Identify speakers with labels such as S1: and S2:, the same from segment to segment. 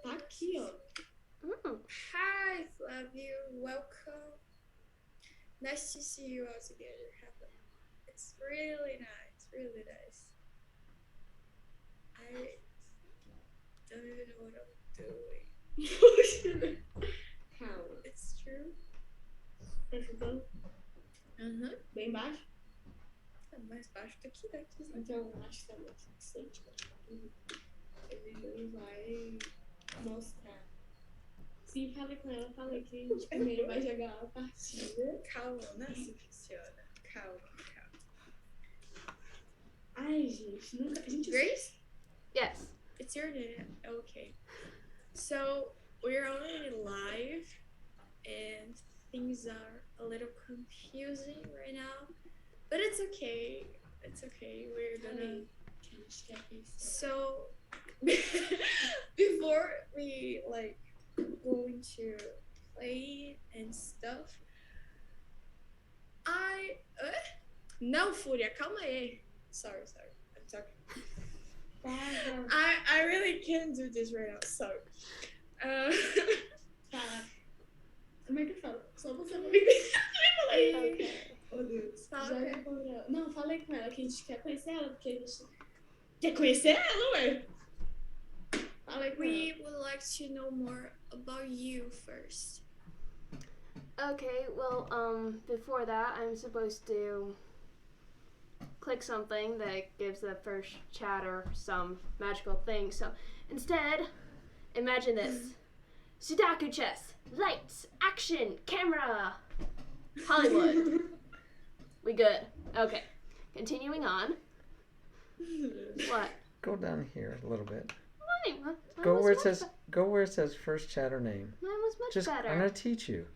S1: Tá aqui, ó.
S2: Hi, Flavio. Welcome. Nice to see you all together. It's really nice. Really nice. I don't even know what I'm doing.
S1: Calma.
S2: It's true.
S1: Tá escutando? Bem baixo?
S2: É mais baixo do que antes, né?
S1: Então, acho que tá mais bastante. Ele vai mostrar. Sim, falei com ela, falei que a gente primeiro vai jogar a partida.
S2: Calma, não é assim que funciona. Calma.
S1: Ai, gente, nunca. A gente
S2: Grace?
S3: Yes.
S2: It's your name. Okay. So, we're already live, and things are a little confusing right now. But it's okay. It's okay. We're gonna. So, before we go into play and stuff, Não, Fúria, calma aí. Sorry. I'm talking. I really can't do this right now. Sorry.
S1: Fala. Como é que eu falo? Só você não me falei.
S3: Okay.
S1: Oh, Deus.
S2: Fala,
S1: Joga por ela. Não, falei com ela que a gente quer conhecer ela, porque a gente quer conhecer ela, ué? Falei com ela.
S2: We would like to know more about you first.
S3: Okay, well, before that, I'm supposed to click something that gives the first chatter some magical thing. So instead, imagine this. Sudoku chess, lights, action, camera, Hollywood. We good. Okay, continuing on. What?
S4: Go down here a little bit.
S3: Mine
S4: Go
S3: was
S4: where it
S3: much
S4: says. Go where it says first chatter name.
S3: Mine was much
S4: Just
S3: better.
S4: I'm gonna teach you.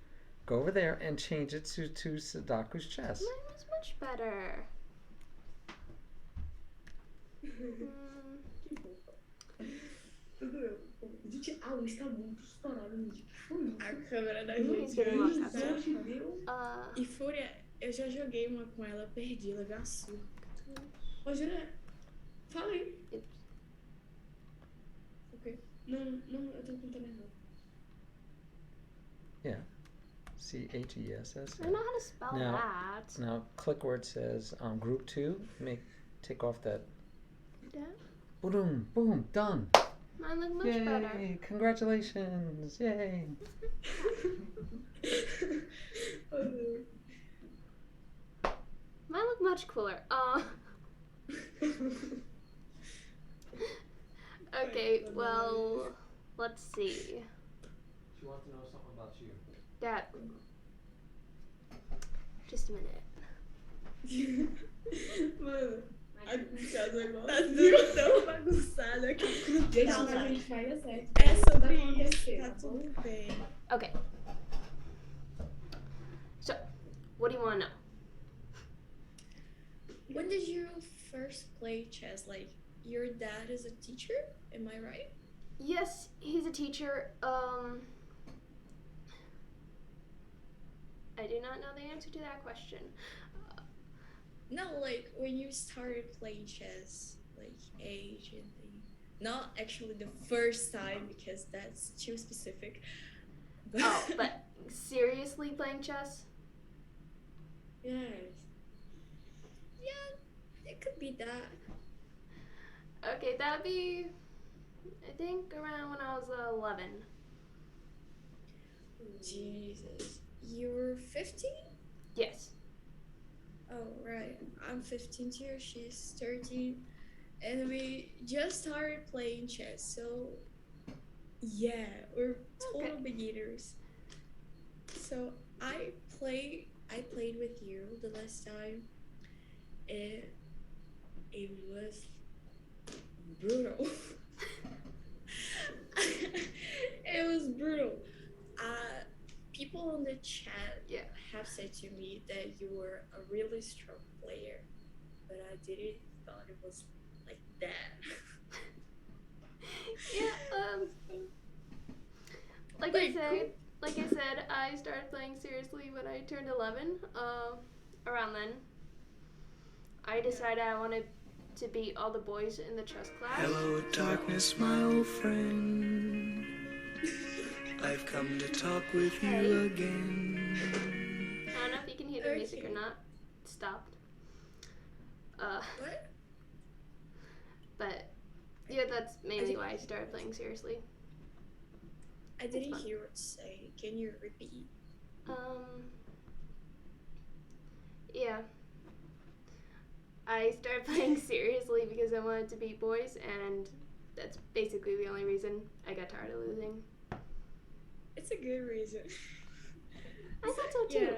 S4: Go over there and change it to Sudoku's chess.
S3: Mine was much better.
S1: Gente, a luz tá muito estourada, gente.
S2: A câmera da
S3: He's
S2: gente
S3: getting
S2: hoje
S3: lost
S2: tá... E Fúria, eu já joguei uma com ela, perdi, levei uma surra.
S1: Ô, Jura, fala aí. Ok. Não, eu tô contando errado.
S4: Yeah. CHESS.
S3: I know how to spell that.
S4: Now click where it says group 2. Take off that.
S3: Yeah.
S4: Boom, done.
S3: Mine look much
S4: Yay!
S3: better.
S4: Congratulations! Yay!
S3: Mine look much cooler. Okay, well, let's see.
S4: She wants to know something about you.
S3: Dad. Just a minute.
S1: Mano, a casa agora.
S2: Tá tudo tão bagunçado aqui.
S1: Gente, mas a gente vai dar certo.
S2: É sobre
S1: Vai
S2: isso,
S1: acontecer,
S2: tá
S1: tá
S2: tudo
S1: bom?
S2: bem.
S3: Okay. So, what do you want to know?
S2: When did you first play chess? Like, your dad is a teacher? Am I right?
S3: Yes, he's a teacher. I do not know the answer to that question.
S2: No, like, when you started playing chess, like, age and thing. Not actually the first time, because that's too specific.
S3: But seriously playing chess?
S1: Yes.
S2: Yeah, it could be that.
S3: Okay, that'd be, I think, around when I was 11.
S2: Jesus. You're 15?
S3: Yes.
S2: Oh, right. I'm 15 too. She's 13. And we just started playing chess, so yeah, we're total beginners. So I played with you the last time. It was brutal. It was brutal. People on the chat have said to me that you were a really strong player, but I didn't thought it was like that.
S3: Like I said, I started playing seriously when I turned 11. Around then, I decided I wanted to beat all the boys in the chess class.
S5: Hello, darkness, my old friend. come to talk with you again.
S3: I don't know if you can hear the music or not. It stopped.
S2: What?
S3: But yeah, that's mainly why I started playing seriously.
S2: I didn't hear what you say. Can you repeat?
S3: Yeah. I started playing seriously because I wanted to beat boys, and that's basically the only reason. I got tired of losing.
S2: It's a good reason.
S3: I thought so too.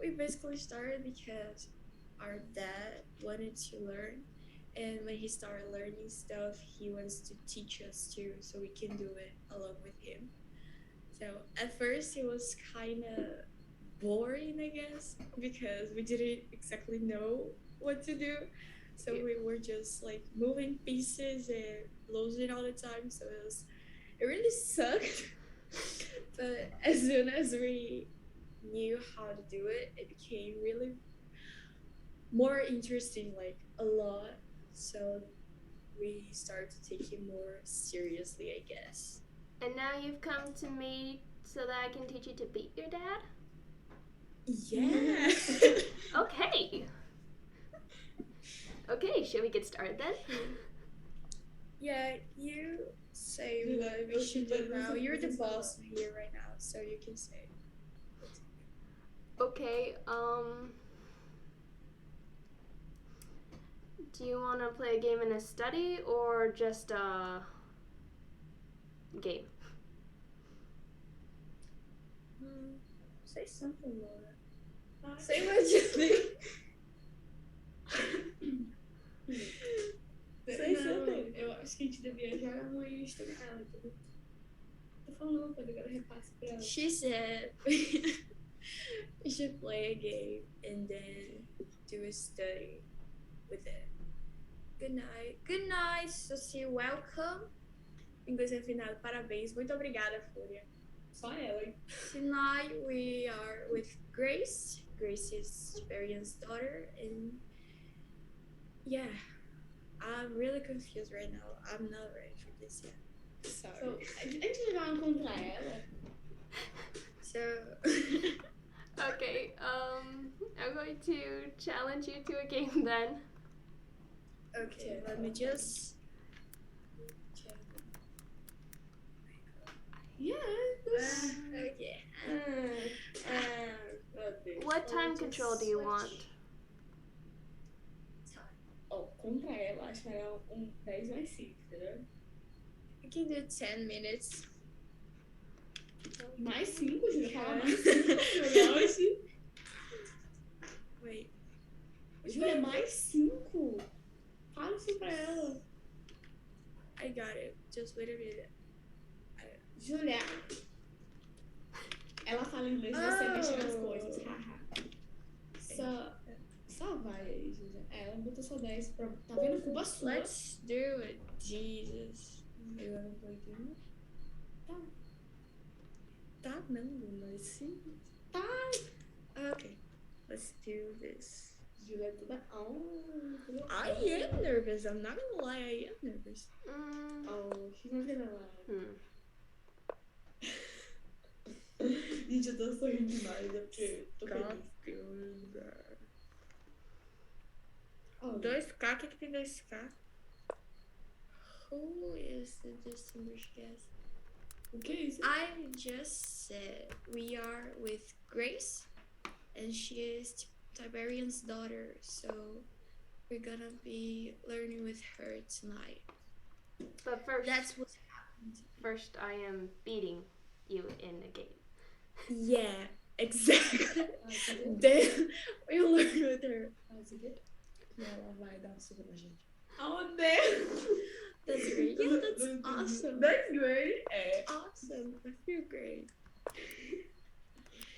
S2: We basically started because our dad wanted to learn, and when he started learning stuff, he wants to teach us too, so we can do it along with him. So at first it was kind of boring, I guess, because we didn't exactly know what to do. So we were just like moving pieces and losing all the time. So it really sucked. But as soon as we knew how to do it, it became really more interesting, like a lot. So we started to take it more seriously, I guess.
S3: And now you've come to me so that I can teach you to beat your dad?
S2: Yeah.
S3: Okay. Okay, should we get started then?
S2: Yeah, you say what we should do now. You're the boss here right now, so you can say.
S3: Okay, do you want to play a game in a study or just a game?
S2: Say something, Laura. Say what you think. Say something.
S1: Eu acho que a gente devia jogar uma lista com ela, entendeu? Tô falando, pode agora repasse pra ela.
S2: She said we should play a game and then do a study with it. Good night. Good night, Suzy. Welcome. Inglês refinado, parabéns. Muito obrigada, Fúria.
S1: Só ela, hein?
S2: Tonight we are with Grace. Grace is Varian's daughter, and yeah, I'm really confused right now. I'm not ready for this yet. Sorry.
S1: So, a gente jogar contra ela.
S2: So
S3: Okay, I'm going to challenge you to a game then.
S2: okay, let me just.
S1: Yeah.
S2: Okay.
S3: What time control do you want?
S1: Oh, contra ela, acho que era 10 mais 5, entendeu?
S2: We can do 10 minutes.
S1: Mais 5, Júlia? Fala mais 5 jogar hoje.
S2: Wait.
S1: Júlia, mais 5? Fala isso pra ela.
S2: I got it. Just wait a minute.
S1: Júlia, ela fala inglês e você mexe nas coisas. Só vai aí, Júlia. Ela botou só 10 pra... Tá vendo? Culpa sua.
S2: Let's do it. Jesus. You wanna play game? Tá não, mas sim.
S1: Tá.
S2: Okay. Let's do this.
S1: Júlia é toda...
S2: I am nervous. I'm not gonna lie. I am nervous.
S1: Oh, she's not gonna lie.
S3: Hmm.
S1: Gente, eu tô sorrindo demais, é porque tô feliz. Oh,
S2: 2K? O que tem 2K? Who is the distinguished guest?
S1: o que é isso?
S2: I just said we are with Grace, and she is Tiberian's daughter, so we're gonna be learning with her tonight.
S3: But first,
S2: That's what happened.
S3: first I am beating you in a game.
S2: Yeah, exactly.
S1: Isso aqui?
S2: Then we'll learn with her.
S1: Isso aqui?
S2: E ela vai dar um soco na gente.
S1: Oh, Deus!
S2: That's great. Yeah, that's awesome.
S1: That's great. É.
S2: Awesome. I feel great.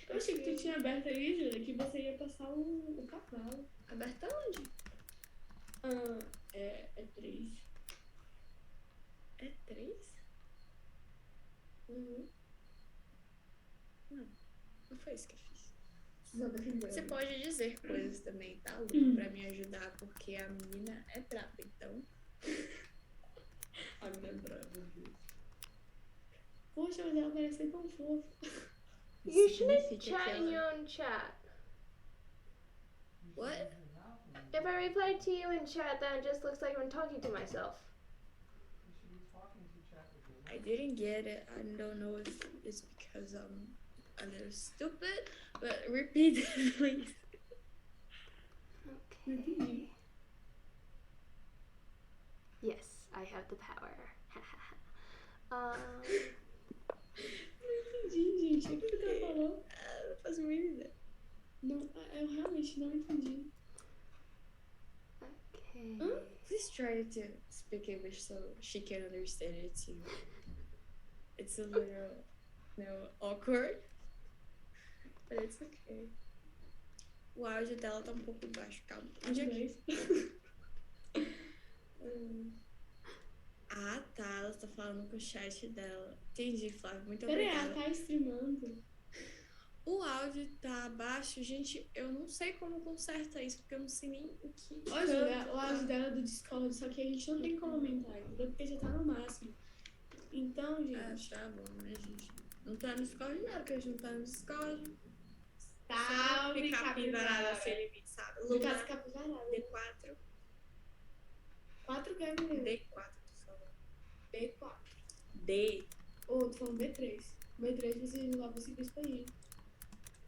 S1: Eu achei que tu tinha aberto aí, Júlia, que você ia passar o cavalo.
S2: Aberta onde?
S1: É 3.
S2: É 3?
S1: Uhum.
S2: Não foi isso que eu fiz.
S1: Não, tá ficando.
S2: Você pode dizer coisas também, tá, Lu? Pra me ajudar, porque a menina é braba, então.
S1: A quero ser tão fofo.
S3: You shouldn't
S2: Significa que
S3: chat in
S2: ela-
S3: your own chat.
S2: What?
S3: If I reply to you in chat, then it just looks like I'm talking to myself.
S2: I didn't get it. I don't know if it's because I'm a little stupid, but repeat it, please.
S3: Okay. Yes, I have the power.
S1: Não entendi, gente. O que ela falou?
S2: Não faço a mínima ideia.
S1: Não, eu realmente não entendi.
S3: Okay.
S2: Please try to speak English so she can understand it too. It's a little, awkward, but it's okay. O áudio dela tá um pouco baixo, calma. Onde é que... Ah, tá, ela tá falando com o chat dela. Entendi, Flávio, muito
S1: Peraí,
S2: obrigada.
S1: ela tá streamando.
S2: O áudio tá baixo, gente, eu não sei como conserta isso, porque eu não sei nem o que...
S1: Ó, Júlia, o áudio dela é do Discord, só que a gente não tem como aumentar, entendeu? Porque já tá no máximo. Então, gente...
S2: Ah, tá bom, né, gente? Não tá no Discord, não, porque a gente não tá no Discord.
S1: Salve,
S2: Capivarada sem limite, sabe?
S1: Lucas
S2: Luna,
S1: Capivarada.
S2: D4.
S1: 4 que é, menino?
S2: D4, tô falando.
S1: B4.
S2: D.
S1: Ou, tô falando B3. B3 você lá você quis escolher.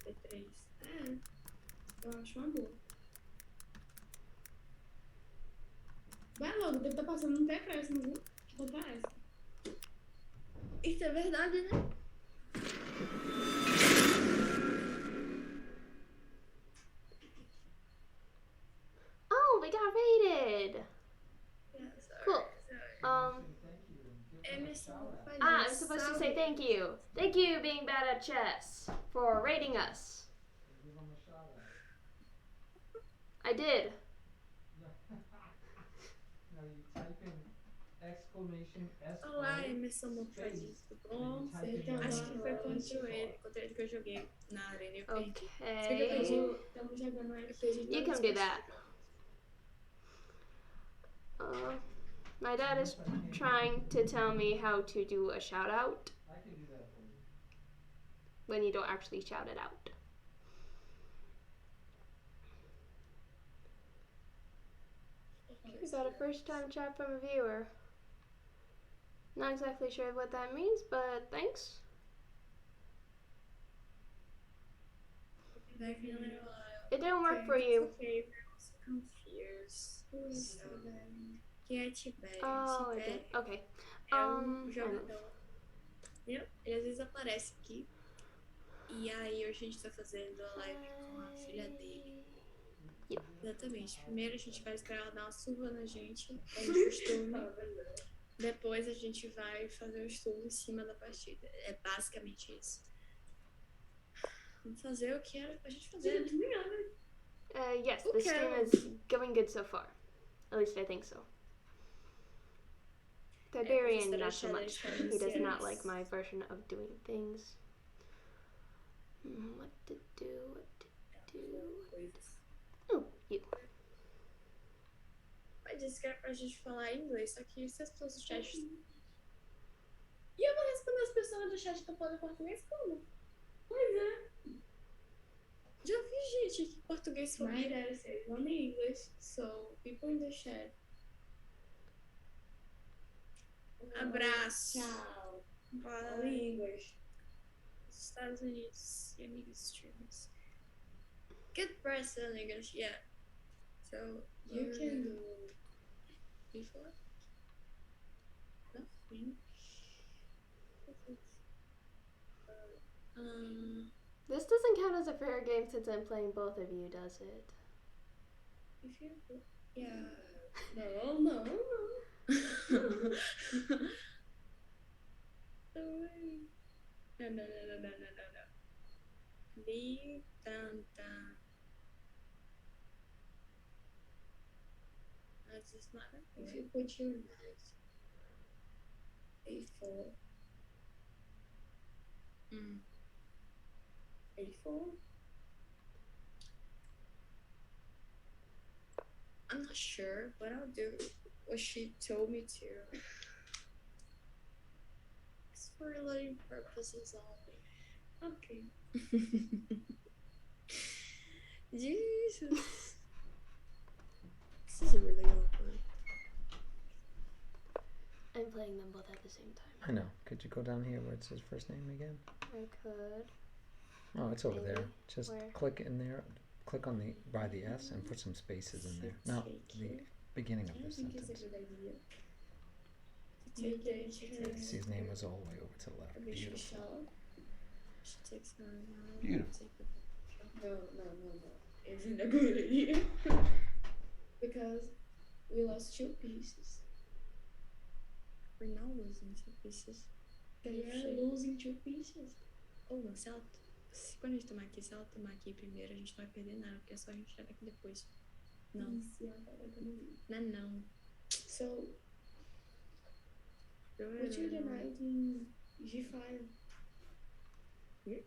S2: D3.
S1: É. Eu acho uma boa. Vai logo, deve estar passando um decréscimo, viu? Que conta é essa?
S2: Isso é verdade, né?
S3: Oh, we got rated.
S2: Yeah, sorry,
S3: Cool.
S2: sorry. Emerson, faz
S3: I'm
S2: isso.
S3: supposed to say thank you. Thank you, being bad at chess, for rating us. I did.
S4: No, you type in exclamation S.
S2: Olá, Emerson, não faz isso, tá bom? Acho que foi contra ele que eu joguei na arena e eu perdi.
S3: Okay.
S1: Estamos jogando aí.
S3: You can do that. My dad is trying to tell me how to do a shout out
S4: I can do that for you.
S3: when you don't actually shout it out. We got a first time chat from a viewer. Not exactly sure what that means, but thanks.
S2: Vai vir a little
S3: It didn't work for
S2: it's
S3: you.
S2: okay, we're also confused. So, quem é Tibério?
S3: Oh, it
S2: Tibério
S3: did. Okay.
S2: é
S3: I
S2: um jogador. Entendeu? Ele às vezes aparece aqui. E aí hoje a gente tá fazendo a live com a filha dele. Exatamente. Primeiro a gente vai esperar ela dar uma surra na gente, como de costume. Depois a gente vai fazer o estudo em cima da partida. É basicamente isso. Vamos fazer o que era pra gente fazer.
S3: Yes, the
S2: Okay.
S3: stream is going good so far. At least I think so. Tiberian, not so much. He does not like my version of doing things. What to do, what to do. Oh, you.
S2: Mas disse que era pra gente falar inglês, só que se as pessoas do chat... E eu vou responder as pessoas do chat que estão falando português como?
S1: Pois é.
S2: Já vi gente que português
S1: My
S2: falando.
S1: dad says only English, so people in the chat.
S2: Abraço.
S1: Tchau.
S2: Bye.
S1: Only English.
S2: Estados Unidos e amigos streamers. Good person English, yeah. So
S1: You can do.
S2: before. Nothing.
S3: This doesn't count as a fair game since I'm playing both of you, does it?
S2: If you, yeah.
S1: No, no, no.
S2: No. Leave down. That's just not
S1: If you put your knife. A4. A4?
S2: I'm not sure, but I'll do what she told me to. It's for learning purposes only.
S1: Okay.
S2: Jesus. This is really awkward.
S3: I'm playing them both at the same time.
S4: I know. Could you go down here where it says first name again?
S3: I could.
S4: Oh, it's over there.
S3: Maybe.
S4: Just
S3: Where?
S4: click in there. Click on the by the S and put some spaces in there. No, the beginning of
S1: I
S4: the
S1: think it's a
S4: sentence.
S1: good idea.
S2: Take
S1: Take
S2: it, she takes
S4: See, his name was all the way over to the left.
S1: a bit
S4: Beautiful.
S1: shell.
S2: She takes her now.
S4: Beautiful.
S2: Take the picture.
S1: No. Isn't a good idea. Because we lost 2 pieces.
S2: We're now losing 2 pieces.
S1: We are losing 2 pieces.
S2: Ou, se ela. Quando a gente tomar aqui, se ela tomar aqui primeiro, a gente não vai perder nada, porque é só a gente tirar aqui depois. Não. Não.
S1: So, what you denied in G5?
S2: Here?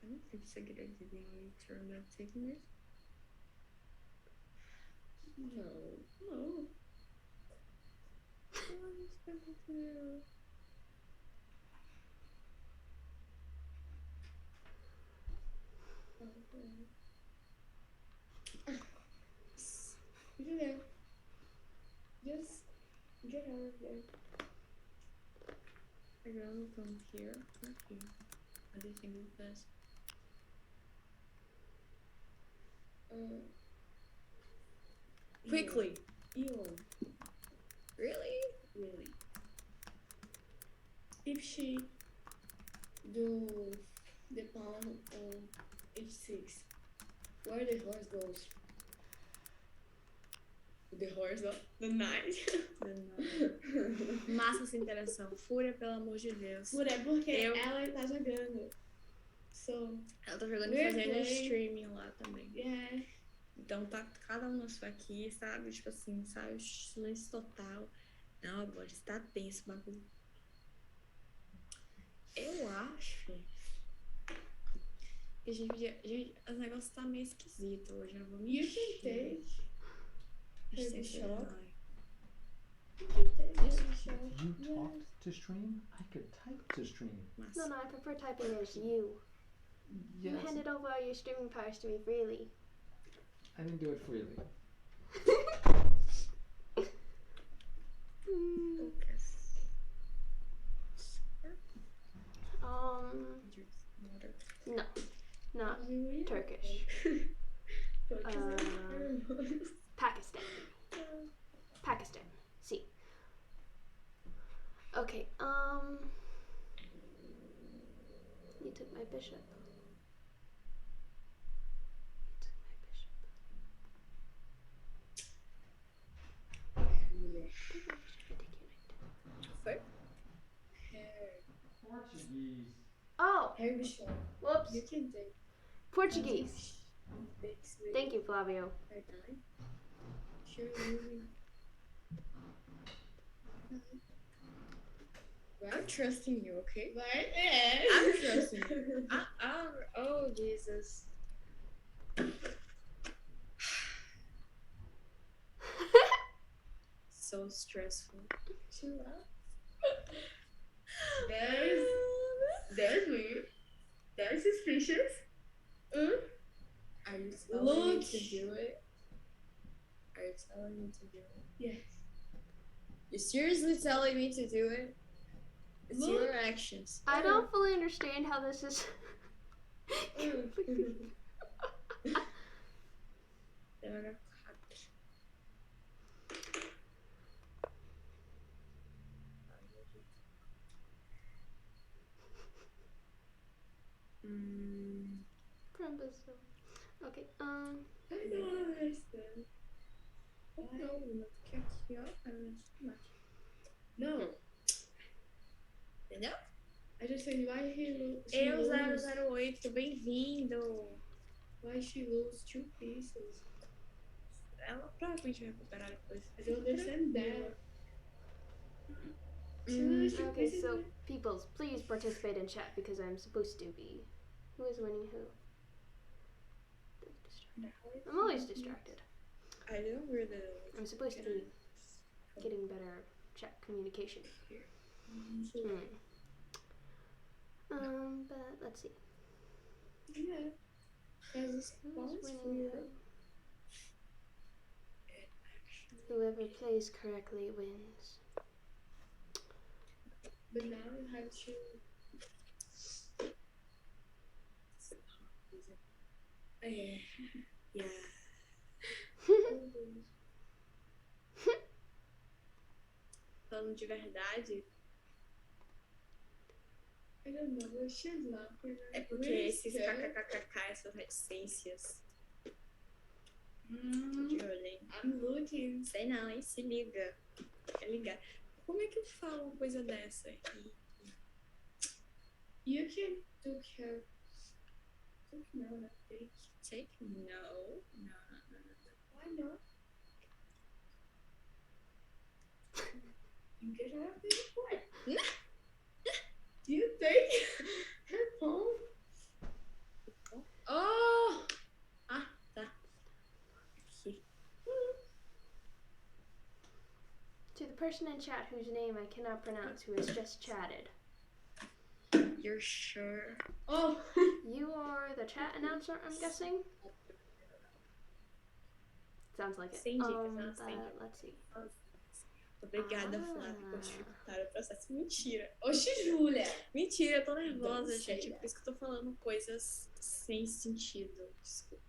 S2: I don't think it's a good idea being turned up taking this.
S1: No.
S2: What am I supposed to do?
S1: You there. Just get out of there.
S2: I go from here. Not here. What do you think of this? Quickly!
S1: Elon.
S2: Really?
S1: Really. If she do the pawn on h6, where the horse goes? The horse, ó. The knight.
S2: Massa essa interação. Fúria, pelo amor de Deus.
S1: Por é porque
S2: Eu-
S1: ela tá jogando. So,
S2: Ela tá jogando e
S1: We're
S2: fazendo
S1: playing.
S2: streaming lá também.
S1: yeah.
S2: Então tá cada um na sua aqui, sabe? Tipo assim, sabe? Silêncio total. Não, agora está tenso o bagulho. Eu acho que a gente podia. Gente, o negócio tá meio esquisito hoje, eu não vou
S1: You
S2: mentir.
S1: can take.
S2: A gente
S1: Baby
S2: tem que-
S1: Shark.
S2: ai,
S1: You can take baby shark.
S4: You
S1: Yeah.
S4: talked to stream? I could type to stream.
S2: Mas
S3: No, I prefer typing as you. You
S4: Yes,
S3: handed over all your streaming powers to me freely.
S4: I didn't do it freely.
S2: focus. Water.
S3: No, not
S1: Really?
S3: Turkish.
S1: Focus on
S3: Um,
S1: pheromones.
S3: Pakistan. Pakistan. See. Okay, you took my bishop. You took my bishop.
S1: Yeah.
S3: I think I should take your knight.
S2: Foi?
S4: Portuguese.
S3: Oh,
S1: Baby shark.
S3: whoops.
S1: You can take.
S3: Portuguese.
S1: Takes with
S3: Thank you, Flavio.
S1: her knife. Sure, really.
S2: I'm trusting you, okay?
S1: Right? Yeah.
S2: I'm trusting you. Oh, Jesus. So stressful.
S1: Chill out. There's weird. There's suspicious.
S2: Are you telling me
S1: Look.
S2: to do it? Are you telling me to do it?
S1: Yes.
S2: You're seriously telling me to do it? It's
S1: Look.
S2: your actions.
S3: I don't fully understand how this is.
S2: They're gonna cut.
S3: Prombosome. Okay,
S1: I don't understand.
S2: Não, não fica aqui, ó.
S1: No.
S2: Entendeu?
S1: I just said why she
S2: Eu
S1: lose.
S2: 008, bem-vindo.
S1: Why she lose 2 pieces?
S2: Ela provavelmente vai recuperar depois.
S1: I don't understand that. She lose 2
S3: okay,
S1: pieces.
S3: so peoples, please participate in chat because I'm supposed to be. Who is winning who? I'm always distracted.
S2: I know where the.
S3: I'm supposed to be getting better chat communication. But let's see.
S1: Yeah. As a
S3: Who's
S1: sponsor.
S3: winning? Whoever plays correctly wins.
S1: But now you have to.
S2: Yeah. Falando de verdade,
S1: I don't know, she's laughing.
S2: é porque esses kkkk, essas reticências. Tô de olho, hein?
S1: I'm looking.
S2: Sei não, hein? Se liga. Quer ligar. Como é que eu falo uma coisa dessa?
S1: You can do care. No,
S2: Take? No.
S1: why not? You get out of it? What? Do you think her phone?
S2: Oh! Ah, tá. Aqui.
S3: To the person in chat whose name I cannot pronounce, who has just chatted.
S2: You're sure?
S1: Oh!
S3: You are the chat announcer, I'm guessing? Sounds like it.
S2: Sem dicas, sem
S3: But
S2: dicas.
S3: let's see.
S2: Obrigada, Flávia, por dificultar o processo. Mentira.
S1: Oxi, Júlia!
S2: Mentira, eu tô nervosa,
S1: Don't say
S2: gente.
S1: that.
S2: Por isso que eu tô falando coisas sem sentido. Desculpe.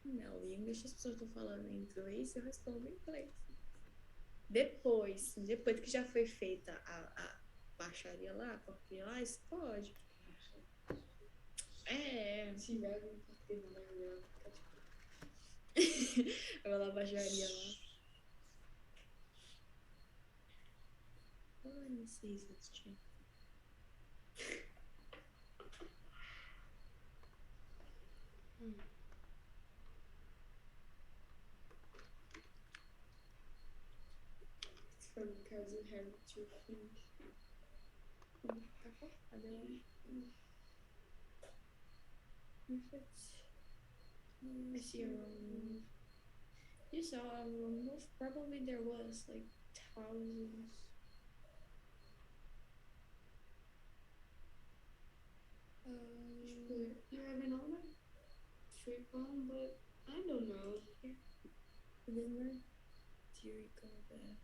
S2: Não, Liam, deixa as pessoas estão falando em inglês, eu respondo em inglês. Depois que já foi feita a baixaria lá, a porcaria lá, isso pode. É.
S1: Se tiver alguém que tem uma melhor,
S2: Eu vou lá, baixaria lá. Ai, não sei se it's true.
S1: it's from because you have to think.
S2: Tá cortada, eu acho. I see a wrong move. You saw a wrong move? Probably there was like thousands.
S1: You have an honor? Free phone, but I don't know.
S2: Remember? Theory go there.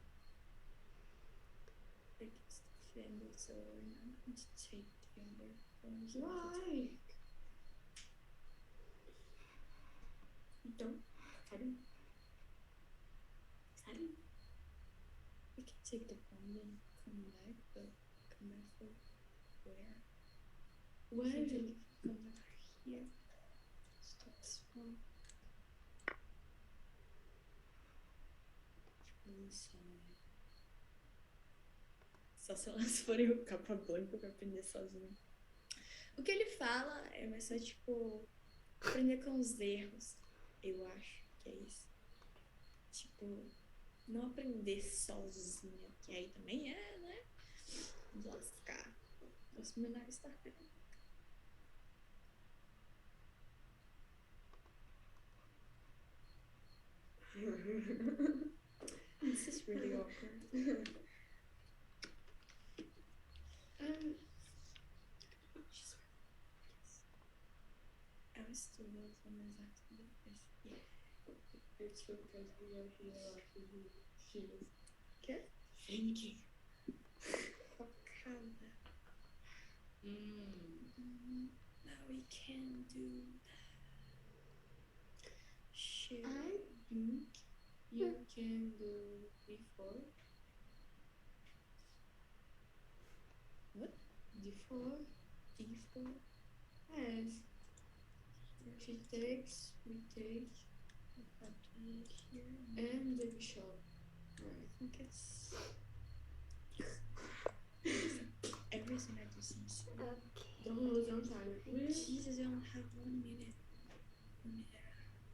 S2: Like it's defended, so we're not going to take the other phones.
S1: Why? Don't. Exciting.
S2: We can take the phone and come back, but come back for where?
S1: Where
S2: We can
S1: is
S2: take
S1: it?
S2: it from over here. Stop this phone. Só se elas forem o capa branca pra aprender sozinho. O que ele fala é mais só tipo aprender com os erros. Eu acho que é isso. Tipo, não aprender sozinha, que aí também é, né? Vamos lascar. Nosso menor está pegando. This is really awkward. I was still on exactly this. Yeah.
S1: It's because we are here after she was
S2: Okay.
S1: thinking.
S2: Focada. Now we can do that. Shit.
S1: I think you can do before.
S2: What?
S1: Before.
S2: D4?
S1: Yes. She takes, we take,
S2: If I do it here.
S1: and the bishop.
S2: I think it's everything I do seems so.
S3: Okay.
S1: Don't lose on time.
S2: Jesus, I only have 1 minute. 1 minute.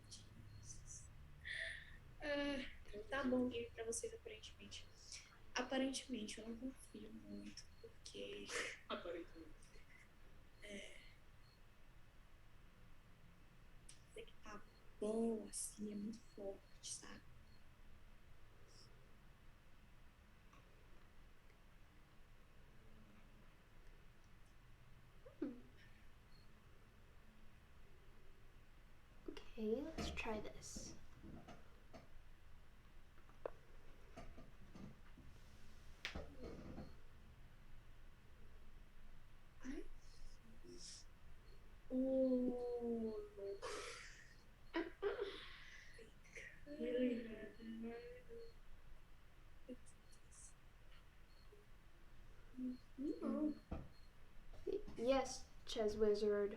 S2: Jesus. Tá bom game pra vocês, aparentemente. Aparentemente, eu não confio muito, porque.
S1: Aparentemente.
S2: Sei que tá bom, assim, é muito forte, sabe?
S3: Okay, let's try this.
S1: Oh, really good. No.
S3: Yes, Ches Wizard.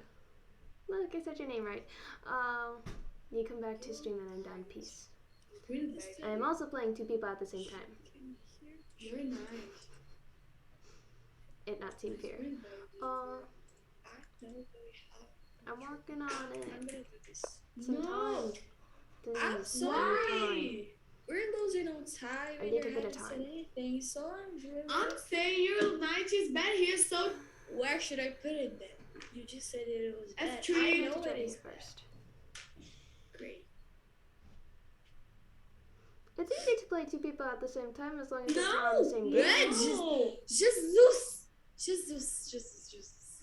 S3: Look, I said your name right. You come back to stream and I'm down. Peace.
S1: Really bad.
S3: I am also playing 2 people at the same time.
S1: Very nice.
S3: It not seem fair.
S1: Really bad.
S2: I don't really have.
S3: I'm working on
S2: I'm
S3: it.
S2: gonna do this.
S3: Some time.
S2: I'm
S3: Please,
S2: sorry. We're losing on time.
S3: I
S2: and
S3: need
S2: you
S3: a bit of
S2: haven't said
S3: time.
S2: anything, so I'm really.
S1: I'm saying your night is bad here, so
S2: Where should I put it then? You just said it was bad.
S1: That's true.
S2: I
S3: I
S2: know
S3: have to
S2: it
S3: try
S2: is
S3: it first.
S2: great.
S3: It's easy to play 2 people at the same time as long as it's not on the same game.
S2: Red.
S1: no.
S2: Jesus.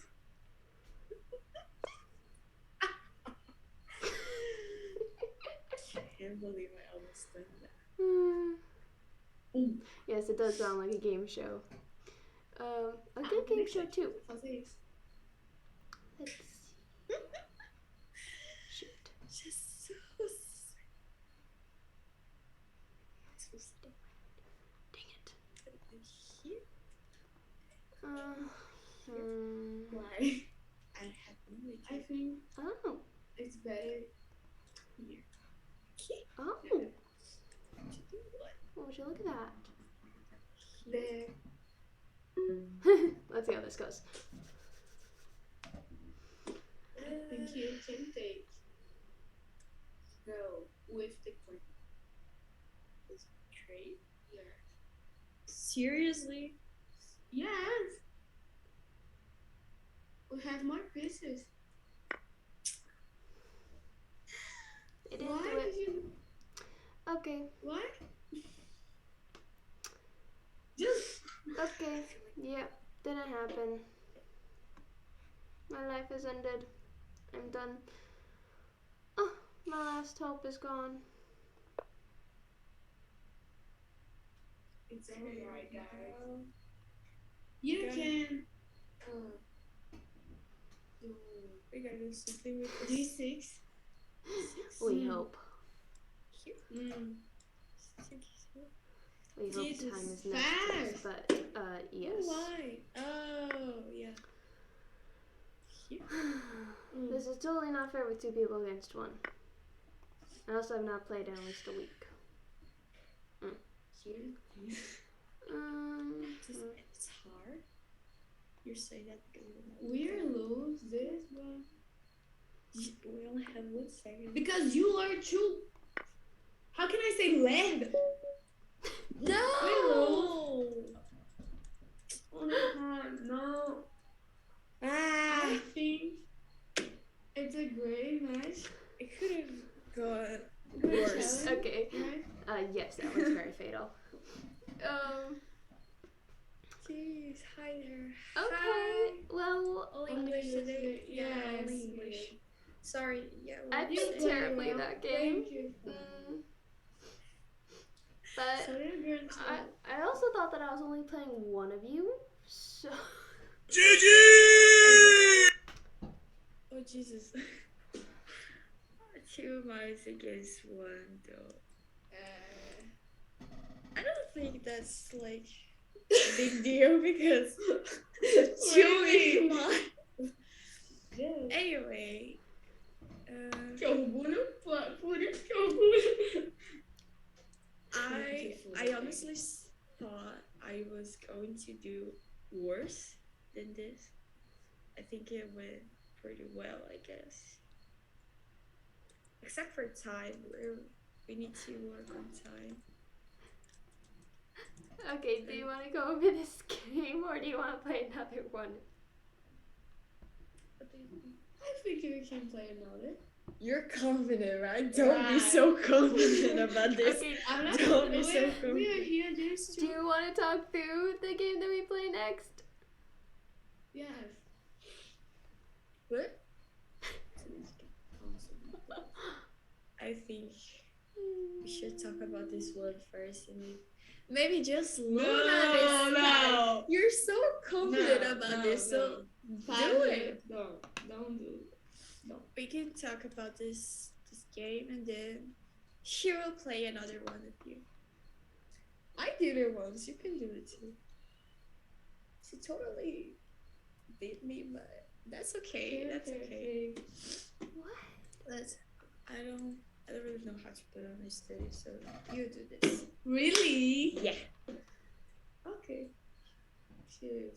S2: I can't believe I almost done that.
S3: Yes, it does sound like a game show. A good game show too.
S1: Fazer isso.
S3: Let's see. Shoot.
S2: Jesus.
S3: Dang it.
S2: Here.
S1: Why?
S2: I have no idea.
S1: I think
S3: Oh.
S1: it's better
S2: Here.
S3: Oh.
S2: To do what?
S3: Oh, would you look at that?
S1: there.
S3: Let's see how this goes.
S1: I think you can take go with the queen.
S2: This trade?
S1: Yeah.
S2: Seriously?
S1: Yes. We have more pieces.
S3: It didn't
S1: Why
S3: do
S1: did
S3: it.
S1: you?
S3: Okay.
S1: Why? Just.
S3: Okay. Yep. Didn't happen. My life has ended. I'm done. Oh, my last hope is gone.
S1: It's alright, guys. You can. Do
S2: We gotta do something with
S1: D6.
S3: We hope.
S2: Here.
S3: We hope
S1: Jesus,
S3: time is next to us, but yes.
S2: Why? Oh, yeah. Here.
S3: This is totally not fair with 2 people against 1. I also have not played in at least a week.
S1: Here.
S2: It's hard. You're saying that because
S1: We lose this one
S2: we only have 1 second.
S1: because you are too. How can I say lerda?
S2: No!
S1: Oh my god, no. I think it's a great match.
S2: It could have gone
S1: Good
S2: worse.
S1: challenge,
S3: Okay.
S1: right?
S3: Yes, that was very fatal.
S2: Jeez, hi there.
S3: Okay. Well,
S2: All
S1: English
S2: English
S1: is
S2: today?
S1: good.
S2: Yeah,
S1: Yes,
S2: only English. Sorry, yeah.
S3: I
S2: we
S3: played
S2: said-
S3: terribly that game.
S1: Thank you.
S3: But
S1: So you're going to.
S3: I also thought that I was only playing one of you, so
S2: Oh, Jesus. 2 mice against 1, though. I don't think that's like a big deal because 2 is mine.
S1: Yeah.
S2: Anyway,
S1: Que orgulho, por isso que orgulho.
S2: I honestly thought I was going to do worse than this. I think it went pretty well, I guess. Except for time, we need to work on time.
S3: okay, do you want to go over this game or do you want to play another one?
S2: What do you think?
S1: I think we can play another.
S2: You're confident, right? Don't be so confident about this.
S3: Okay,
S1: I'm not.
S2: Don't be
S1: we
S2: so
S1: are
S2: confident.
S1: here just
S3: do
S1: to.
S3: you want to talk through the game that we play next?
S1: Yes.
S2: What? I think we should talk about this one first and maybe just look at it.
S1: No.
S2: You're so confident about this, so do it.
S1: No, don't do it.
S2: We can talk about this game and then she will play another one with you. I did it once, you can do it too. She totally beat me, but that's okay. That's okay.
S3: What?
S2: I don't really know how to put on my study, so you do this.
S1: Really?
S2: Yeah.
S1: Okay. Cheers.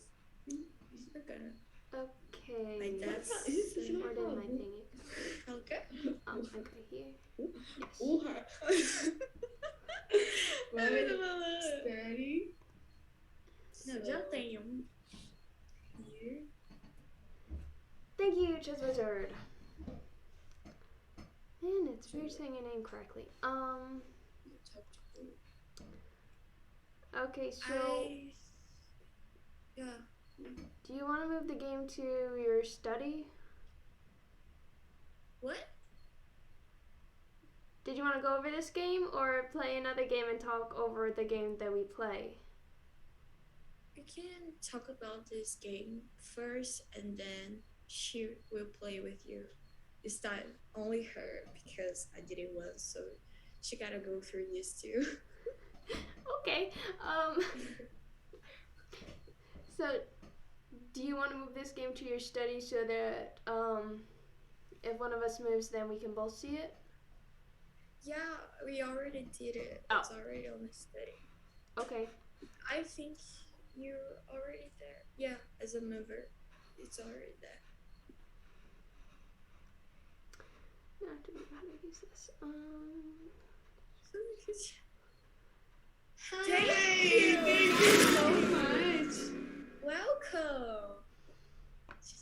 S2: We're gonna.
S3: Okay.
S2: Like that's
S1: Is this
S3: Where did my thingy?
S2: okay.
S3: Okay, here. Yes.
S1: Well, steady.
S2: Não, já tenho.
S1: Here.
S3: Thank you, Chess Wizard. And it's weird saying your name correctly. Okay, so
S2: Yeah.
S3: do you want to move the game to your study?
S2: What?
S3: Did you want to go over this game or play another game and talk over the game that we play?
S2: We can talk about this game first and then she will play with you. This time, only her because I did it once, so she gotta go through this too.
S3: Okay. So, do you want to move this game to your study so that if one of us moves, then we can both see it?
S2: Yeah, we already did it.
S3: Oh.
S2: It's already on the study.
S3: Okay.
S2: I think you're already there. Yeah, as a mover, it's already there.
S3: Now I have to remember how to use this.
S1: Thank you so much.
S2: Welcome.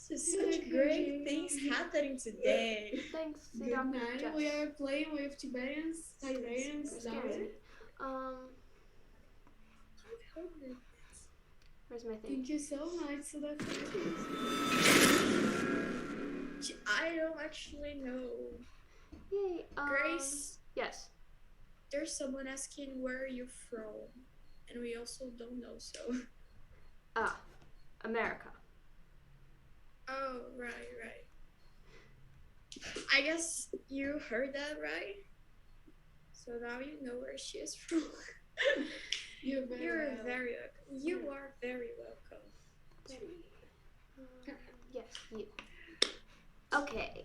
S2: This is such great things happening today.
S3: Thanks,
S1: Good
S3: Dr.
S1: night.
S3: Jess.
S1: We are playing with Tiberians.
S3: You're scaring me. Where's my thing?
S1: Thank you so much for the
S2: I don't actually know.
S3: Yay.
S2: Grace,
S3: Yes.
S2: there's someone asking where are you from, and we also don't know. So.
S3: America.
S2: Oh, right. I guess you heard that right. So now you know where she is from.
S1: You're very welcome.
S2: You are very welcome.
S3: Yes, you. Okay.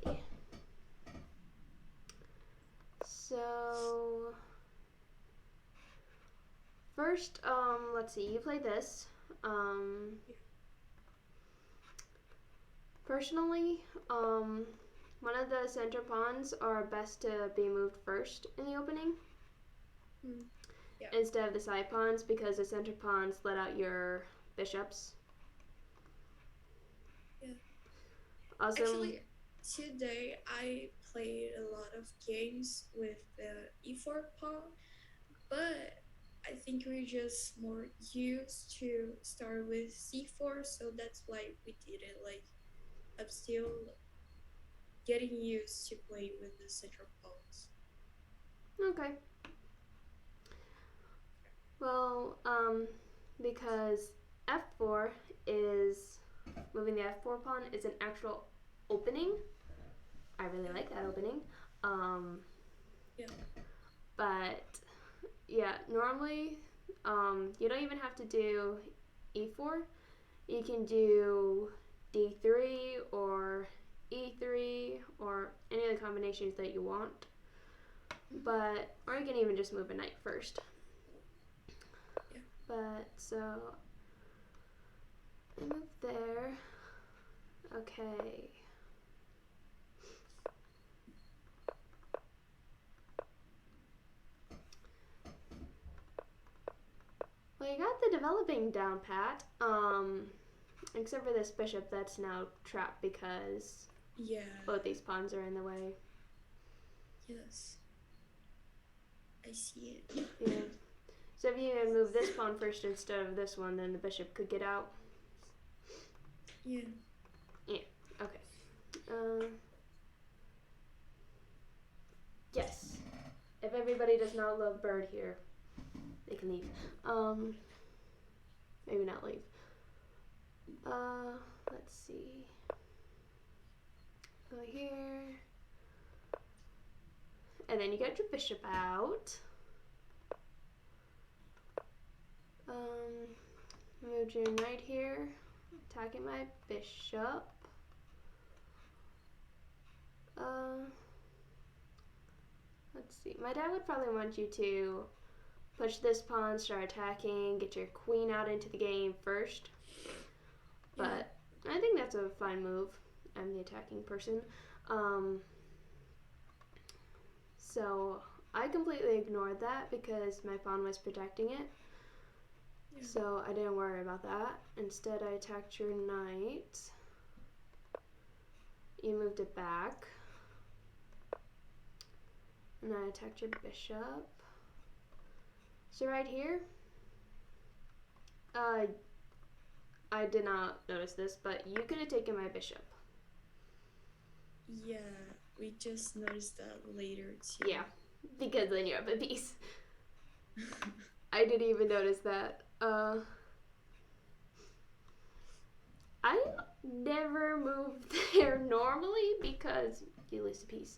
S3: So first, let's see. You play this. Personally, one of the center pawns are best to be moved first in the opening.
S2: Yeah.
S3: Instead of the side pawns, because the center pawns let out your bishops.
S2: Yeah.
S3: Also,
S2: Actually, today I played a lot of games with the e4 pawn, but I think we're just more used to start with c4, so that's why we did it. Like, I'm still getting used to playing with the central pawns.
S3: okay. Well, because f4 is, moving the f4 pawn is an actual opening. I really like that opening.
S2: Yeah.
S3: But, yeah, normally, you don't even have to do e4. You can do d3 or e3 or any of the combinations that you want. But, or you can even just move a knight first. But, so, I move there. Okay. Well, you got the developing down pat. Except for this bishop that's now trapped because
S2: Yeah.
S3: Both these pawns are in the way.
S2: Yes. I see it.
S3: Yeah. So if you had moved this pawn first instead of this one, then the bishop could get out.
S2: Yeah.
S3: Okay. Yes. If everybody does not love bird here, they can leave. Maybe not leave. Let's see. Go here. And then you get your bishop out. Move your knight here. Attacking my bishop. Let's see. My dad would probably want you to push this pawn, start attacking, get your queen out into the game first. But I think that's a fine move. I'm the attacking person. So I completely ignored that because my pawn was protecting it.
S2: Yeah.
S3: So I didn't worry about that. Instead, I attacked your knight. You moved it back. And I attacked your bishop. So right here, I did not notice this, but you could have taken my bishop.
S2: Yeah, we just noticed that later too.
S3: Yeah, because then you're up a piece. I didn't even notice that. I never move there normally because you lose a piece.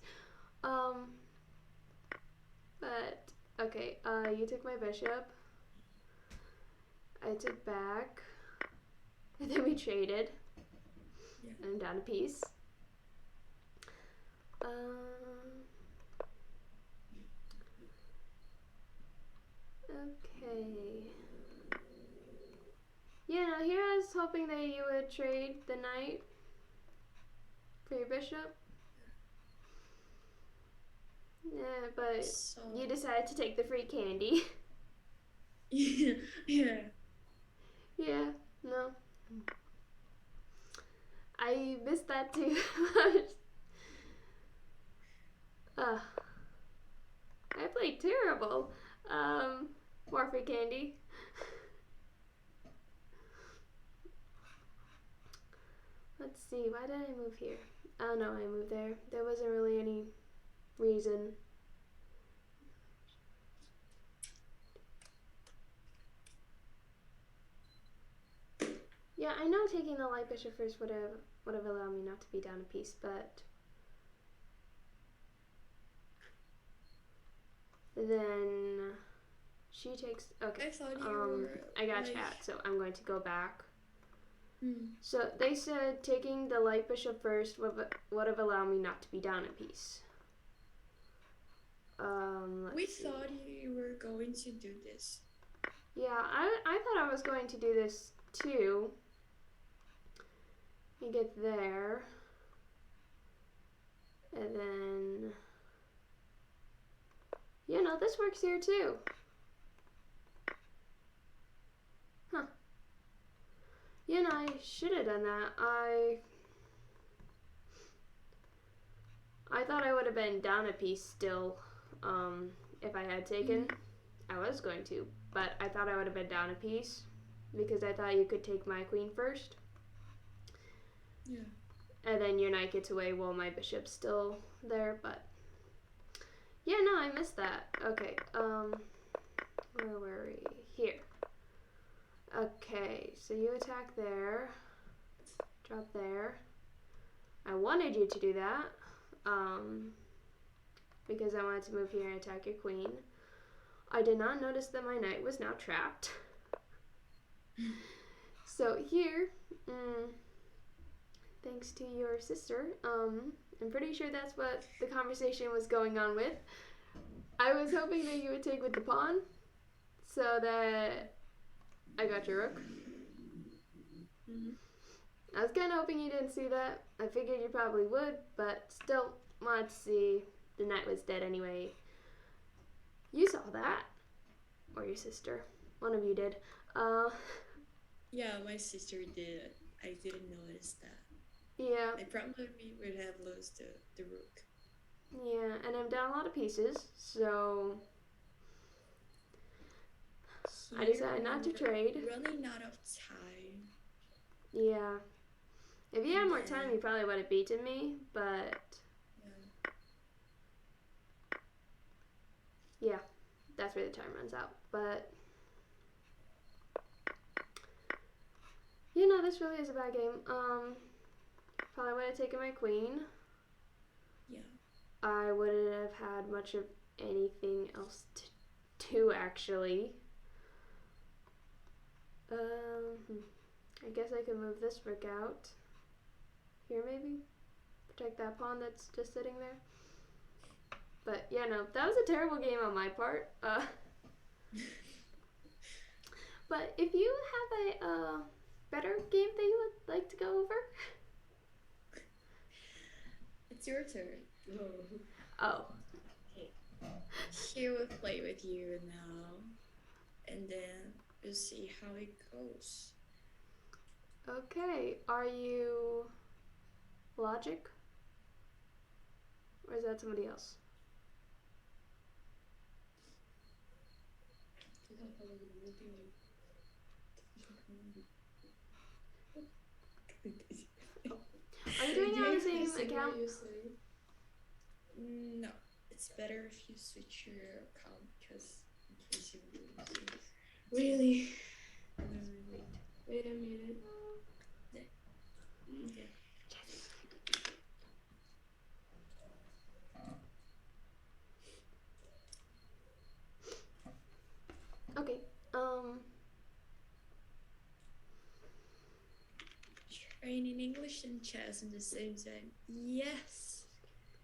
S3: But okay, you took my bishop. I took back. And then we traded.
S2: Yeah.
S3: I'm down a piece. Okay. Yeah, now here I was hoping that you would trade the knight for your bishop. Yeah, but
S2: So
S3: you decided to take the free candy.
S2: yeah.
S3: Yeah, no. I missed that too. I played terrible. More free candy. Let's see, why did I move here? Oh no, I moved there. There wasn't really any reason. Yeah, I know taking the light bishop first would have allowed me not to be down a piece, but then she takes. Okay.
S2: I thought you were.
S3: I got
S2: like,
S3: chat, so I'm going to go back.
S2: Hmm.
S3: So they said taking the light bishop first would have allowed me not to be down a piece.
S2: We thought you were going to do this.
S3: Yeah, I thought I was going to do this too. You get there. And then... Yeah, no, this works here too. Huh. Yeah, no, I should have done that. I thought I would have been down a piece still, if I had taken. I was going to, but I thought I would have been down a piece because I thought you could take my queen first.
S2: Yeah.
S3: And then your knight gets away while my bishop's still there, but yeah, no, I missed that. Okay, where were we? Here. Okay, so you attack there, drop there. I wanted you to do that, because I wanted to move here and attack your queen. I did not notice that my knight was now trapped. So here, thanks to your sister, I'm pretty sure that's what the conversation was going on with. I was hoping that you would take with the pawn, so that I got your rook. I was kind of hoping you didn't see that. I figured you probably would, but still wanted to see the knight was dead anyway. You saw that, or your sister. One of you did.
S2: Yeah, my sister did. I didn't notice that.
S3: Yeah,
S2: I probably would have lost the rook.
S3: yeah, and I'm down a lot of pieces, so I decided not to
S2: We're
S3: trade.
S2: running out of time.
S3: Yeah. If you had more
S2: Yeah.
S3: time, you probably would have beaten me, but yeah, that's where the time runs out. But this really is a bad game. Probably would have taken my queen.
S2: Yeah.
S3: I wouldn't have had much of anything else to do, actually. I guess I could move this rook out. Here, maybe? Protect that pawn that's just sitting there. But, yeah, no, that was a terrible game on my part. But if you have a better game that you would like to go over?
S2: It's your turn.
S3: Oh.
S2: He will play with you now, and then we'll see how it goes.
S3: Okay, are you Logic? Or is that somebody else? Are you doing it on the same account?
S2: No, it's better if you switch your account because in case you lose it.
S1: Really?
S2: Wait.
S1: Wait a minute.
S2: Okay.
S3: Okay,
S2: Training English and chess at the same time. Yes.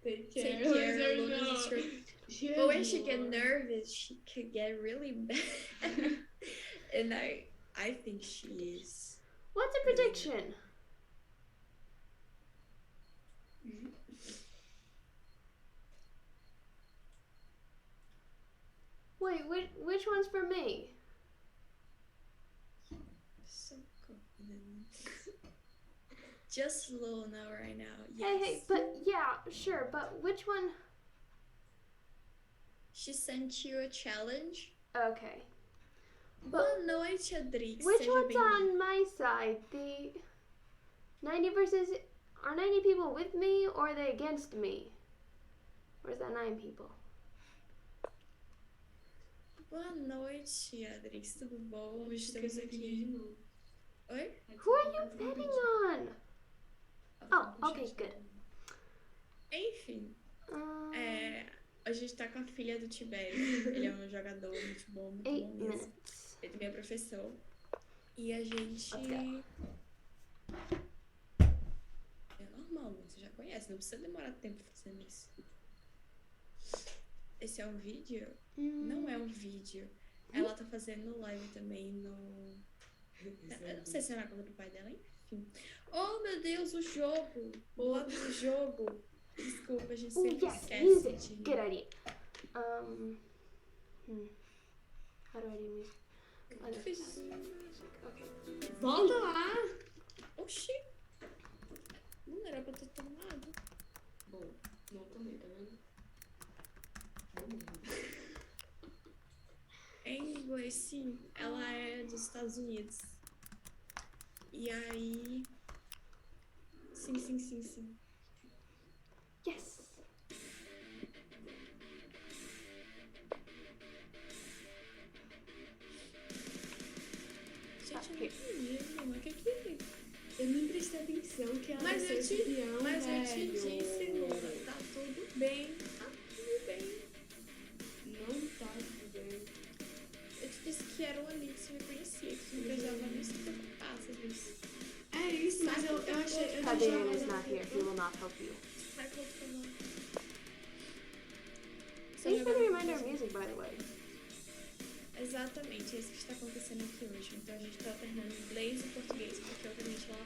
S1: Take
S2: Take
S1: care.
S2: care.
S1: Or
S2: Lucas
S1: no.
S2: is great. But when she get nervous, she could get really bad. And I think she is.
S3: what's a prediction? Wait, which one's for me?
S2: So confident. Just slow now, right now. Yes.
S3: Hey, but yeah, sure, but which one?
S2: She sent you a challenge.
S3: Okay.
S2: Boa noite, Adrix.
S3: Which
S2: Seja
S3: one's
S2: bem-vindo.
S3: on my side? The 90 versus... Are 90 people with me, or are they against me? Or is that 9 people?
S2: Boa noite, Adrix. Tudo bom? Estamos aqui. Oi?
S3: Who are you betting on? Oh, okay, good.
S2: Enfim, a gente tá com a filha do Tibério. Ele é um jogador muito bom
S3: 8
S2: mesmo.
S3: minutes.
S2: Ele também é professor. E a gente...
S3: Let's go.
S2: É normal, você já conhece. Não precisa demorar tempo fazendo isso. Esse é um vídeo? Não é um vídeo. Ela tá fazendo live também no... Eu não sei se é na conta do pai dela, enfim. Oh, meu Deus, o jogo! O lado do jogo! Desculpa, a gente
S3: Oh,
S2: sempre
S3: yes,
S2: esquece
S3: music.
S2: de...
S3: Good idea. How do I do music?
S2: Eu fiz...
S3: Okay.
S1: Volta lá.
S2: Oxi! Não era pra ter tomado.
S1: Bom, não tomei, tá vendo?
S2: Anyway, sim, ela é dos Estados Unidos. E aí... Sim.
S3: Yes.
S2: Gente, eu não entendi, mano. O que que...
S1: Eu nem prestei atenção que ela
S2: Mas
S1: nasceu
S2: eu te
S1: espião,
S2: disse,
S1: velho.
S2: Luna, tá tudo bem. Tá tudo bem.
S1: Não tá tudo bem.
S2: Eu te disse que era um amigo que você me conhecia, que você não precisava nem se preocupar, você disse.
S1: É isso, mas eu achei... Eu
S3: Fabian is not here. He will not help you.
S2: Vai continuar.
S3: Thanks for the reminder of music, by the way.
S2: Exatamente, é isso que está acontecendo aqui hoje. Então a gente tá alternando inglês e português, porque obviamente ela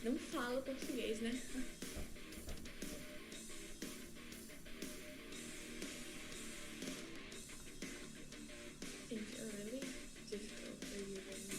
S2: não fala português, né? Things are really difficult for you right now.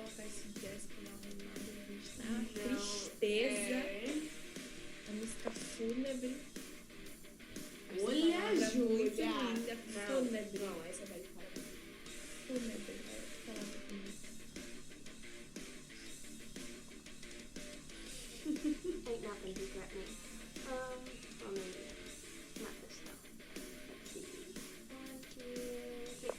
S2: colocar esse Jéssica lá arrumado no vídeo. Ah, tristeza. A música fúnebre. Essa
S1: Olha,
S2: palavra muito
S1: Júlia.
S2: linda. Fúnebre.
S1: Não, essa daí fala.
S2: Fúnebre. Palavra bonita.
S3: Ain't nothing to threaten me. Or maybe not this though. Let's see. 1, 2, 3.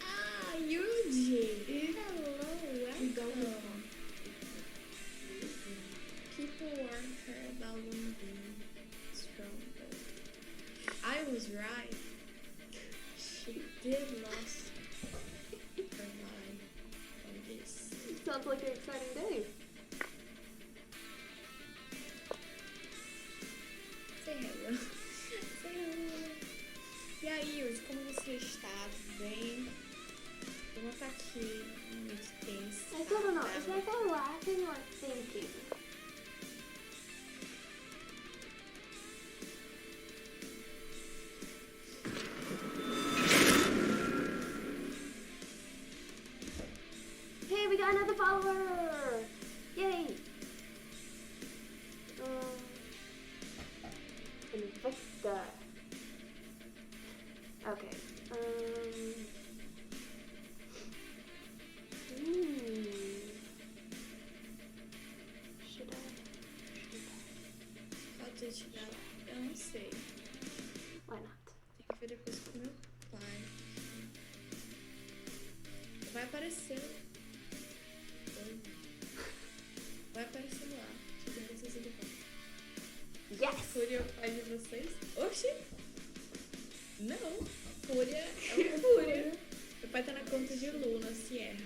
S2: Ah, Yuji. Hello, welcome. People warned her about women being strong, but I was right. She did lost her mind on this.
S3: Sounds like an exciting day.
S2: Say hello. Say hello. E aí, Yuji, como você está? Tudo bem? Como tá aqui? Muito tenso.
S3: I don't know. Is that guy laughing or thinking? Hey, we got another follower! Yay! Invicta. Okay. Should I?
S2: Pode te dar. Eu não sei.
S3: Why not?
S2: Tem que ver depois com meu pai. Vai aparecer. Oi. Vai aparecer lá. Depois vocês vão.
S3: Yes!
S2: Fúria é o pai de vocês? Oxi! Não. Fúria é o Fúria. Meu pai tá na conta de Luna, Sierra.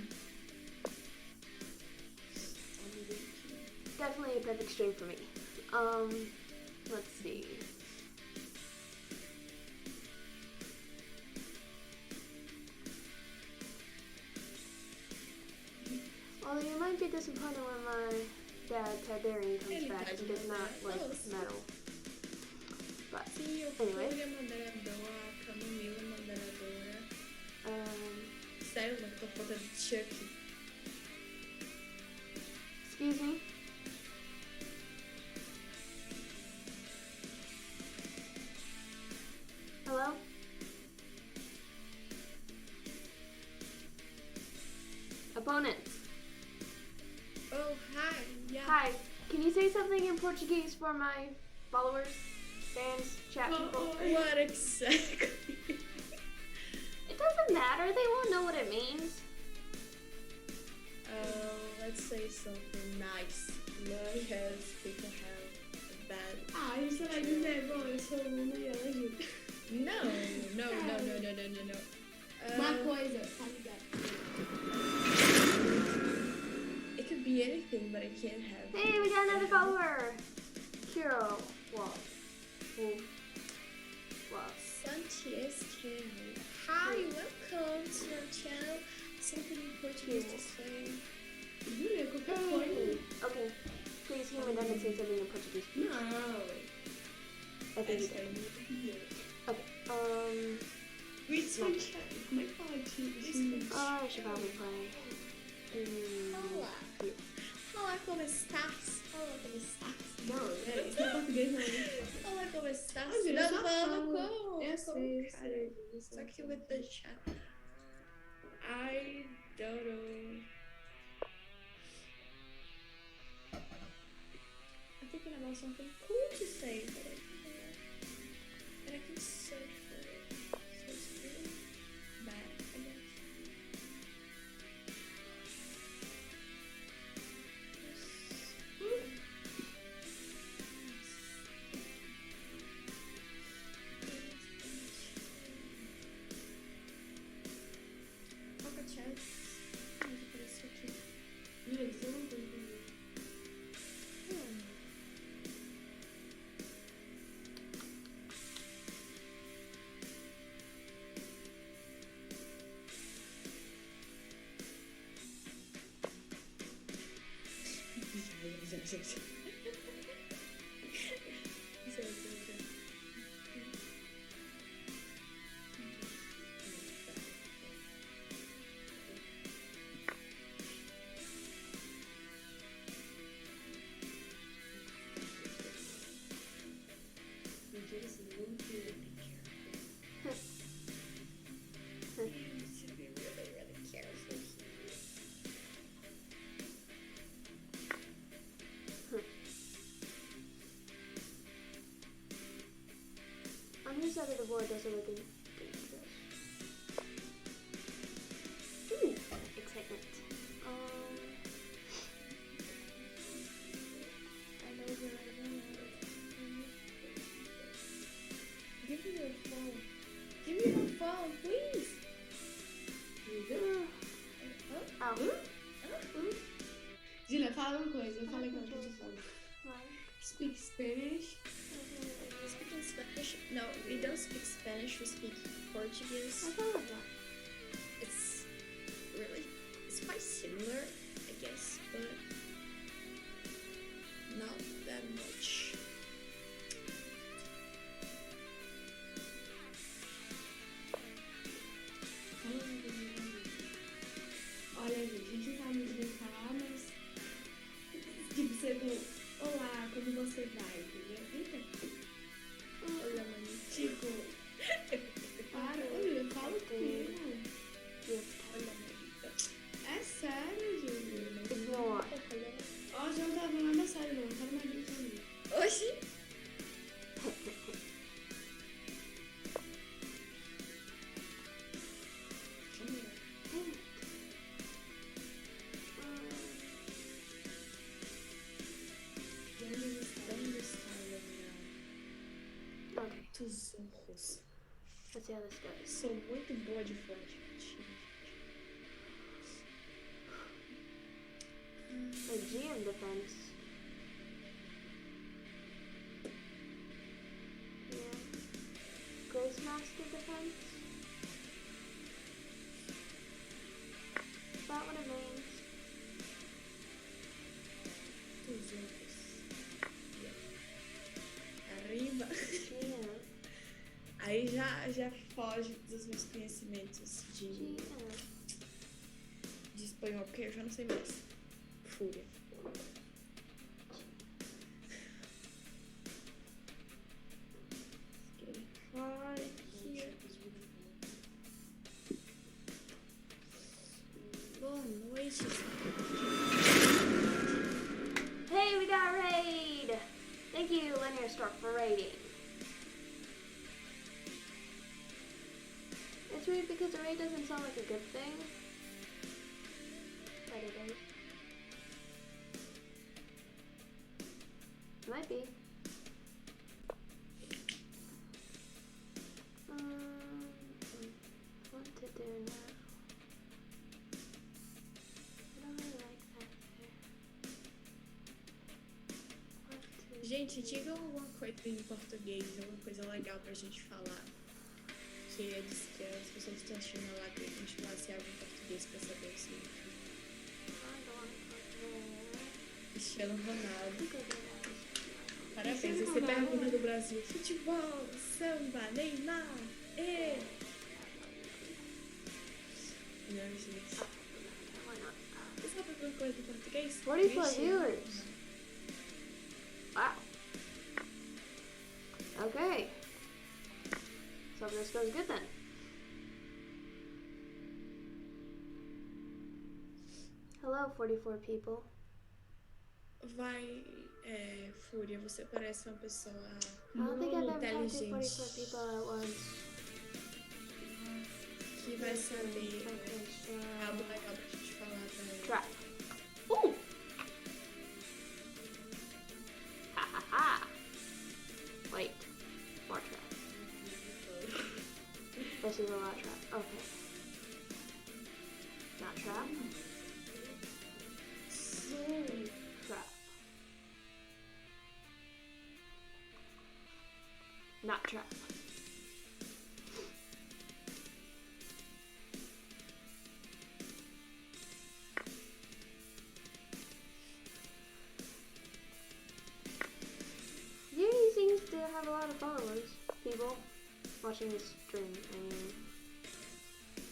S3: Definitely a perfect stream for me. Let's see. Although you might be disappointed when my dad Tiberian comes
S2: Ele
S3: back.
S2: tá
S3: He
S2: de
S3: does not like
S2: doce.
S3: metal. But
S2: Sim, o
S3: Anyway.
S2: Fúria é moderador, a Camomila é moderadora. Sério, não tô conta de Chuck.
S3: excuse me. Hello? Opponents.
S2: Oh, hi. Yeah.
S3: Hi. Can you say something in Portuguese for my followers, fans, chat people?
S2: What exactly?
S3: It doesn't matter. They won't know what it means.
S2: Let's say something nice. Because people have a bad.
S1: Ah, você vai dizer, bom, eu sou Luna e ela é Júlia.
S2: No.
S1: Uma coisa, tá ligado?
S2: It could be anything, but it can't have.
S3: Hey, we got another follower. Kiro. Wolf.
S2: Santiago. Hi, welcome to our channel. Something in Portuguese to say.
S1: Júlia, qualquer coisa.
S3: Okay. Please hear my dad say something in Portuguese.
S1: Não.
S3: I think he
S1: Essa
S3: did.
S1: aí não.
S3: Okay.
S1: Richard, como é que fala isso?
S3: Oh, I should probably play.
S2: Olá. Olá, como estás? Olá, como estás?
S1: Não, isso não é português não.
S2: Olá, como estás?
S1: Ah, Júlia,
S2: Não,
S1: só
S2: falando
S1: fala.
S2: como?
S1: Eu
S2: Como,
S1: sei,
S2: cara?
S1: sei.
S2: Só que with the chat. I don't know. I'm thinking about something cool to say, but I can search for it. So it's really bad, I guess. Toca chat. Mas apareceu aqui.
S1: Júlia, você não tem comigo.
S2: gente.
S3: On your side of the board doesn't look dangerous. Ooh, excitement.
S1: Give me your phone. Give me your phone, please.
S3: Ow.
S1: Julia, fala uma coisa. Eu falei com ela que eu te falo.
S3: Right.
S1: Speak Spanish.
S2: Speaking Spanish? No, we don't speak Spanish, we speak Portuguese.
S3: I thought of that.
S2: It's quite similar, I guess, but not that much.
S1: Olha, gente, a gente não sabe brincar, mas tipo, você do olá, como você vai, entendeu? Eita. Olha, mano, tipo, para, olha, fala comigo.
S2: Olha, mãe.
S1: É sério, Júlia.
S3: Ignore.
S1: Ó, já não tava nada sério, não. Não tava mais brincando.
S2: Oxi!
S3: Okay,
S2: Dos ojos.
S3: let's see how this goes.
S2: Sou muito boa de flash.
S3: The GM defense. Yeah. Grace Master defense. Is that what it means?
S2: Dos ojos. Arriba.
S3: GM.
S2: Aí já foge dos meus conhecimentos
S3: GM.
S2: de espanhol, porque eu já não sei mais. Fúria. Fora aqui. Boa noite.
S3: Hey, we got raid! Thank you, Linear Stork, for raiding. It's weird because a raid doesn't sound like a good thing. But it is. Might be. What to do now? I don't really like that there. What to
S2: Gente, diga alguma coisa em português, alguma coisa legal pra gente falar. Que eles, que as pessoas estão assistindo lá, que a gente falasse algo em português pra saber o significado.
S3: I don't want to talk there.
S2: Cristiano Ronaldo.
S3: Look at that.
S2: Parabéns,
S1: Cristiano
S2: você
S1: Ronaldo.
S2: pergunta do Brasil. Futebol, samba, Neymar, Não, gente.
S3: Why not?
S2: Você sabe alguma coisa em português?
S3: 44
S2: Cristiano.
S3: viewers. Wow. Okay. So this goes good then. Hello, 44 people.
S2: Vai, Fúria, você parece uma pessoa
S3: I don't think I've ever talked to
S2: inteligente
S3: 44 people at once.
S2: que vai saber
S3: Okay, so...
S2: algo legal pra gente falar também.
S3: Trap. Ooh! Ha ha ha! Wait. More trap. This is a lot of trap. Okay. Not trap. Trap. Not trap. watching the stream. I mean,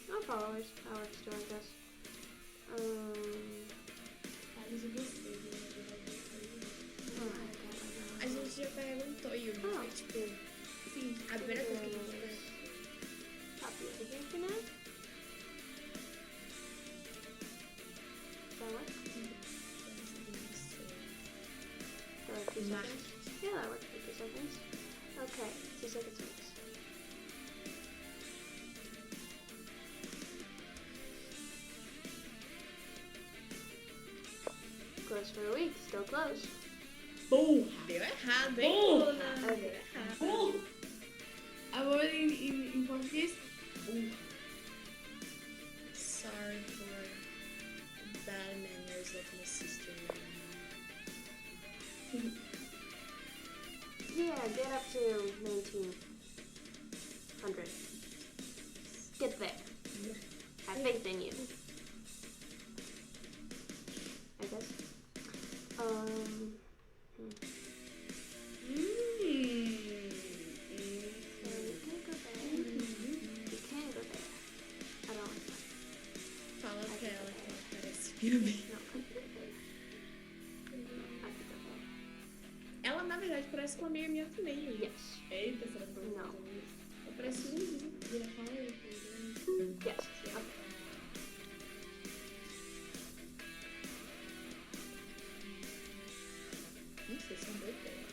S3: no followers. That works too, I guess.
S1: Mas eu gostei de
S2: A gente já perguntou, Yumi. Foi tipo,
S1: sim,
S2: a primeira coisa que a gente perguntou.
S3: Copy of the internet. That work? For like 2 seconds? Yeah, that works for 2 seconds. Okay, 2 seconds max. Closed for a week, still closed.
S1: Burra!
S2: Deu errado, hein?
S1: Burra!
S2: Deu errado.
S1: Burra! Agora em português? Burra.
S2: Sorry for bad manners of my sister.
S3: Yeah, get up to 1900. Get there. Have faith in you. I guess. So you can't go there. You can go there. I don't like that.
S2: Fala pra ela que ela parece filme.
S3: No, I can go there. I can go there.
S2: Ela, na verdade, parece com uma amiga minha também.
S3: Yes.
S1: Eita, será que eu
S3: Não.
S2: Ela parece um
S1: vira fala aí?
S3: Yes. Okay.
S2: Não sei, são dois dela.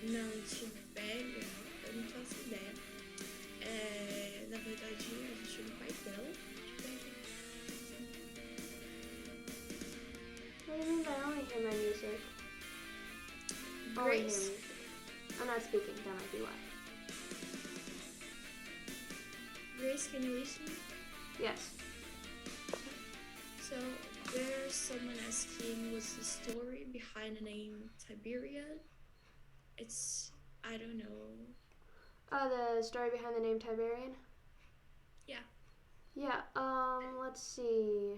S2: Não te pega, eu não faço ideia. Na verdade, a gente chama o pai dela. Te pega.
S3: What do you mean by only hear my music? Only hear
S2: Grace.
S3: music. I'm not speaking, that might be why.
S2: Grace, can you listen?
S3: Yes.
S2: So, there's someone asking what's the story behind the name Tiberian. It's, I don't know.
S3: The story behind the name Tiberian?
S2: Yeah.
S3: Yeah, let's see.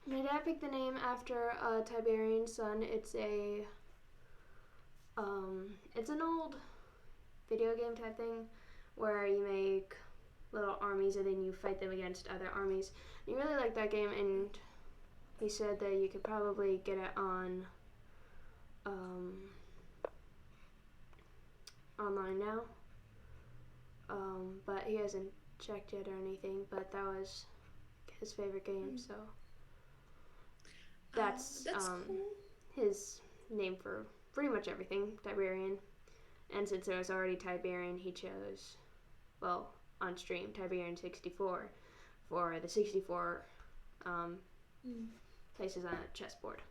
S3: My dad picked the name after Tiberian's son. It's an old video game type thing where you make little armies and then you fight them against other armies. He really liked that game, and he said that you could probably get it on online now. But he hasn't checked it or anything, but that was his favorite game, so that's
S2: cool.
S3: his name for pretty much everything, Tiberian. And since it was already Tiberian, he chose, well, on stream, Tiberian 64 for the 64 places on a chessboard.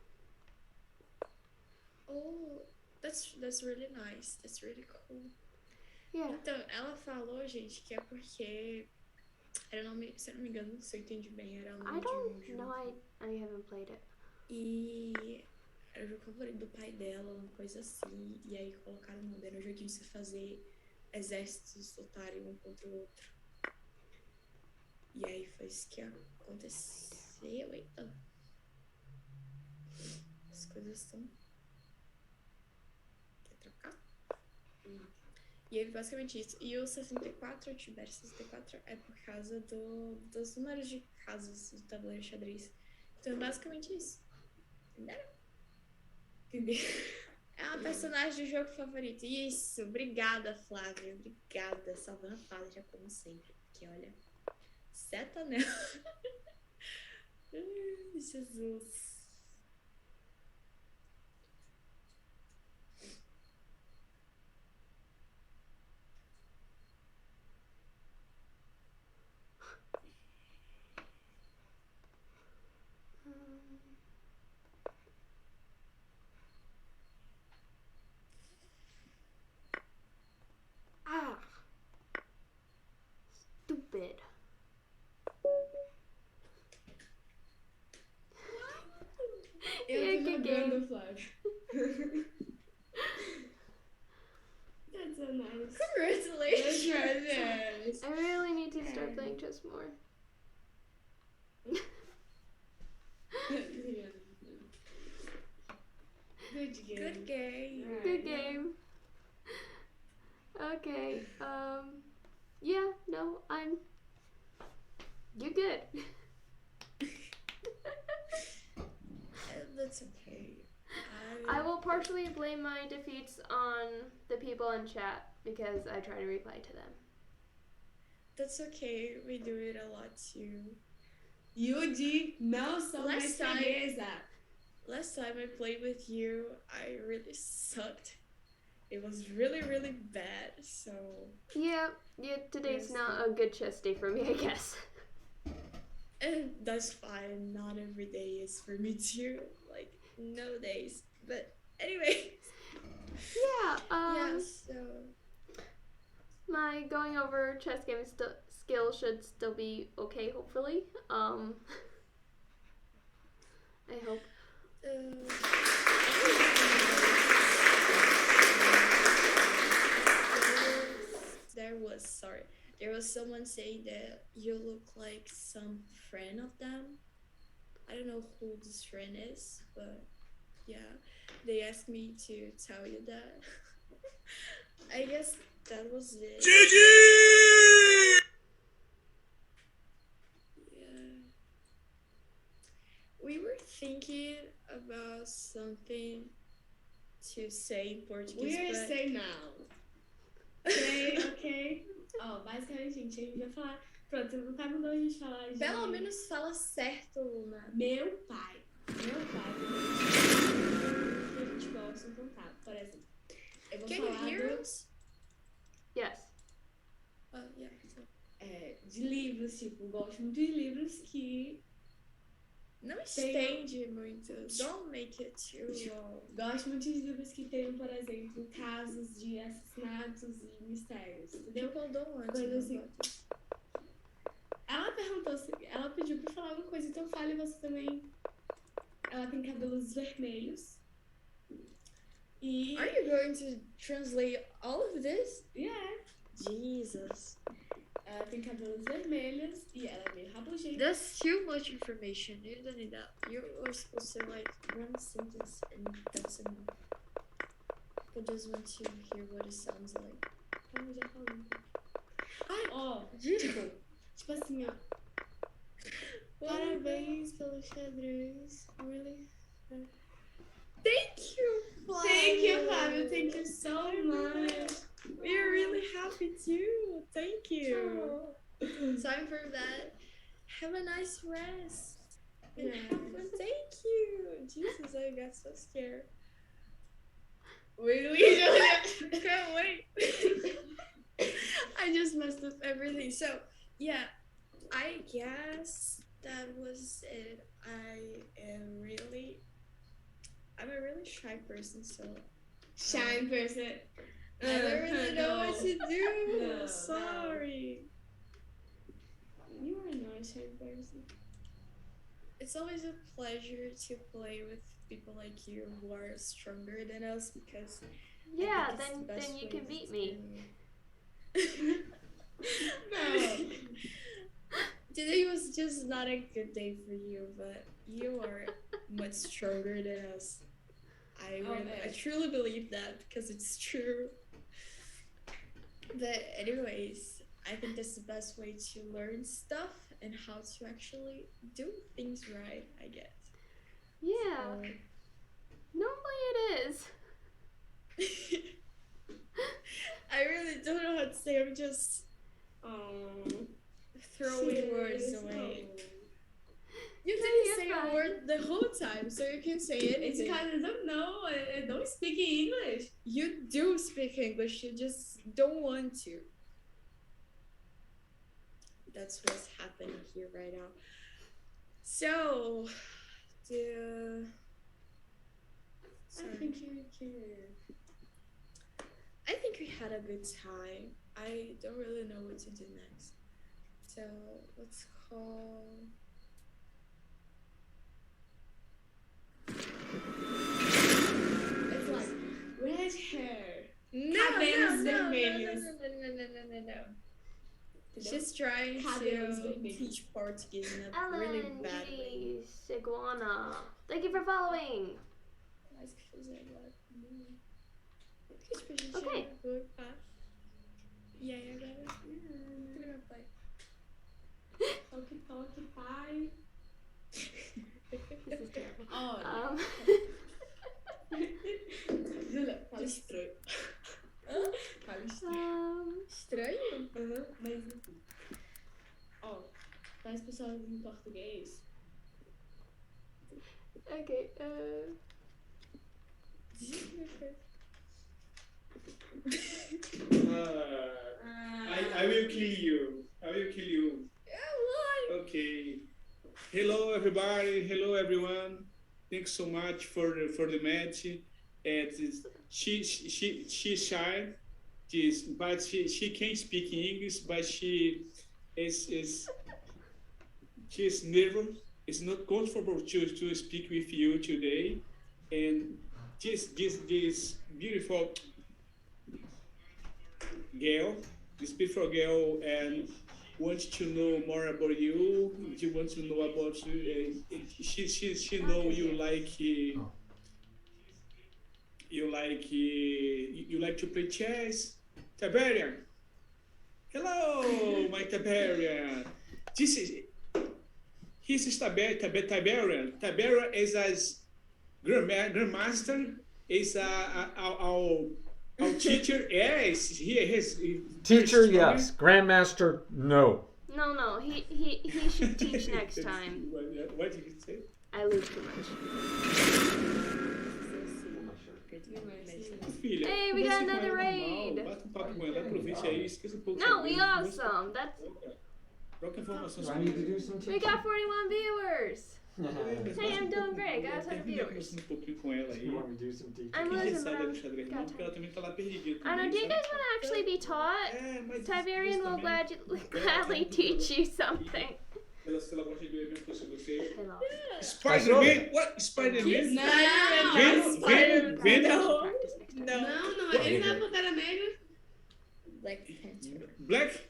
S2: Oh, that's really nice. That's really cool.
S3: Yeah.
S2: Então, ela falou, gente, que é porque era o nome, se eu não me engano, se eu entendi bem, era o nome
S3: I
S2: de um
S3: don't
S2: jogo.
S3: know, I haven't played it.
S2: E era o jogo favorito do pai dela, uma coisa assim. E aí colocaram o nome, era um joguinho de você fazer exércitos lutarem um contra o outro. E aí foi isso que aconteceu. Eita. As coisas estão... Quer trocar? E aí basicamente isso. E o 64, o Tibério 64, é por causa dos números de casas do tabuleiro de xadrez. Então é basicamente isso. Entenderam?
S1: Entendeu?
S2: É uma personagem do jogo favorito. Isso, obrigada, Flávia. Obrigada, salvando a fala, já como sempre. Porque olha, seta nela. Ai, Jesus.
S3: Ah! Stupid.
S2: Congratulations.
S3: I really need to start playing chess more.
S1: Good game.
S2: Good game.
S1: Right.
S3: Good game. Okay. Yeah. No, You're good.
S2: That's okay.
S3: I will partially blame my defeats on the people in chat because I try to reply to them.
S2: That's okay. We do it a lot too.
S1: Yuji, não sou mais
S2: Last time-
S1: freguesa.
S2: Last time I played with you, I really sucked. It was really, really bad. So
S3: Yeah. Today's
S1: Yes.
S3: not a good chess day for me, I guess.
S2: and that's fine. Not every day is for me too. Like no days. But anyway.
S3: Yeah.
S2: Yeah. So
S3: My going over chess game skill should still be okay, hopefully. I hope. There was someone saying that you look like some friend of them. I don't know who this friend is, but yeah, they asked me to tell you that. I guess that was it. Yeah. We were thinking about something to say in Portuguese,
S1: We're
S2: but
S1: say now. Ok? Ó, basicamente, gente, a gente vai falar. Pronto, não tá mandando a gente falar de.
S2: pelo menos fala certo, Luna.
S1: Meu pai. Que a gente gosta, então tá. Por exemplo, eu vou
S2: Can you
S1: falar
S2: hear
S1: do,
S2: us?
S3: Yes.
S2: Yeah.
S1: de livros, tipo, gosto muito de livros que.
S2: Não estende muito. Don't make it too long.
S1: Gosto muito de livros que tenham, por exemplo, casos de assassinatos e mistérios, entendeu?
S2: People don't want
S1: Coisa
S2: to
S1: assim.
S2: know about this.
S1: Ela perguntou se. Ela pediu pra falar uma coisa, então fale você também. Ela tem cabelos vermelhos. E.
S2: Are you going to translate all of this?
S1: Yeah.
S2: Jesus.
S1: Ela tem cabelos vermelhos e ela é meio rabugenta.
S2: That's too much information. You don't need that. You are supposed to like one sentence and that's enough. People just want to hear what it sounds like.
S1: Como já falei.
S2: Ai,
S1: Ó,
S2: tipo,
S1: tipo assim, ó.
S2: parabéns pelo xadrez. Really? Thank you, Flavio.
S1: Thank you, Fábio. Thank you so much.
S2: We're really happy too. Thank you. Time for that. Have a nice rest. And
S1: Yeah.
S2: have fun. Thank you. Jesus, I got so scared.
S1: Wait,
S2: Can't wait. I just messed up everything. So, yeah, I guess that was it. I'm a really shy person, so
S1: Shine person.
S2: I don't really know what to do.
S1: No.
S2: Sorry.
S1: You are not a shy person.
S2: It's always a pleasure to play with people like you who are stronger than us because
S3: Yeah,
S2: I think it's the best
S3: then you
S2: way
S3: can beat me.
S2: No. Today was just not a good day for you, but you are much stronger than us. I
S1: Okay.
S2: truly believe that because it's true. But anyways, I think that's the best way to learn stuff and how to actually do things right, I guess.
S3: Yeah. Normally it is.
S2: I really don't know how to say. I'm just throwing words away. You
S3: No,
S2: didn't
S3: you're
S2: say
S3: fine.
S2: a word the whole time, so you can say
S1: It's
S2: anything.
S1: because I don't know. I don't speak English.
S2: You do speak English, you just don't want to. That's what's happening here right now. So,
S1: I think you can.
S2: I think we had a good time. I don't really know what to do next. So, let's call.
S1: It's like red hair. Cabelos vermelhos.
S2: No.
S1: Entendeu?
S2: She's trying
S1: Cabelos
S2: to
S1: vermelhos.
S2: teach Portuguese in a really
S3: Ellen
S2: bad way.
S3: G. Seguana. Thank you for following.
S2: Mas o que fazer agora? Porque, tipo, a gente
S3: Ok.
S2: pá. E aí agora? Cadê meu pai?
S1: Toque, pai.
S3: This is terrible.
S1: Olha. Júlia, fala estranho. Fala estranho.
S2: Estranho?
S1: Mas enfim. Ó, para as pessoas em português.
S3: Okay.
S6: I will kill you. I will kill you. Okay. Hello, everybody. Hello, everyone. Thanks so much for the match. And she's shy, but she can speak English, but she's nervous. It's not comfortable to speak with you today. And this beautiful girl, and wants to know more about you. She wants to know about you. She know you like you like to play chess. Tiberian. Hello, my Tiberian. He's Tiberian. Tiberian is as grandmaster. Is our teacher. Yes, he is.
S4: Teacher, yes. Grandmaster, no.
S3: No. He should teach next time.
S6: What did you say?
S3: I lose too much.
S6: Filha,
S3: Hey, we got
S6: converse com
S3: another
S6: ela
S3: raid.
S6: normal, bate papo com ela, aproveite aí, esqueça um pouco.
S3: No,
S6: sobre
S3: we
S6: ele,
S3: awesome. That's
S6: troca informação
S4: Do I
S6: sobre
S4: need to
S6: ele.
S4: do some
S3: we
S4: teaching?
S3: got 41 viewers. Hey, I'm doing great. Got a ton of
S6: Termina
S3: viewers.
S6: conversando um pouquinho com ela aí.
S4: You want me to do some teaching?
S3: I'm
S6: Quem
S3: losing,
S6: sabe
S3: but
S6: é
S3: I'm
S6: do xadrez
S3: got
S6: não, porque ela também tá lá perdidinha.
S3: I don't know. Do you guys want to actually be taught?
S6: Mas
S3: Tiberian will
S6: também,
S3: gladly teach you something.
S6: se ela gosta de evento com você.
S3: Hello.
S6: Spider-Man? What? Spider-Man?
S1: Não,
S6: Venom? Venom?
S3: Practice next time.
S1: Não, ele não é Pantera Negra.
S2: Black Panther.
S6: Black?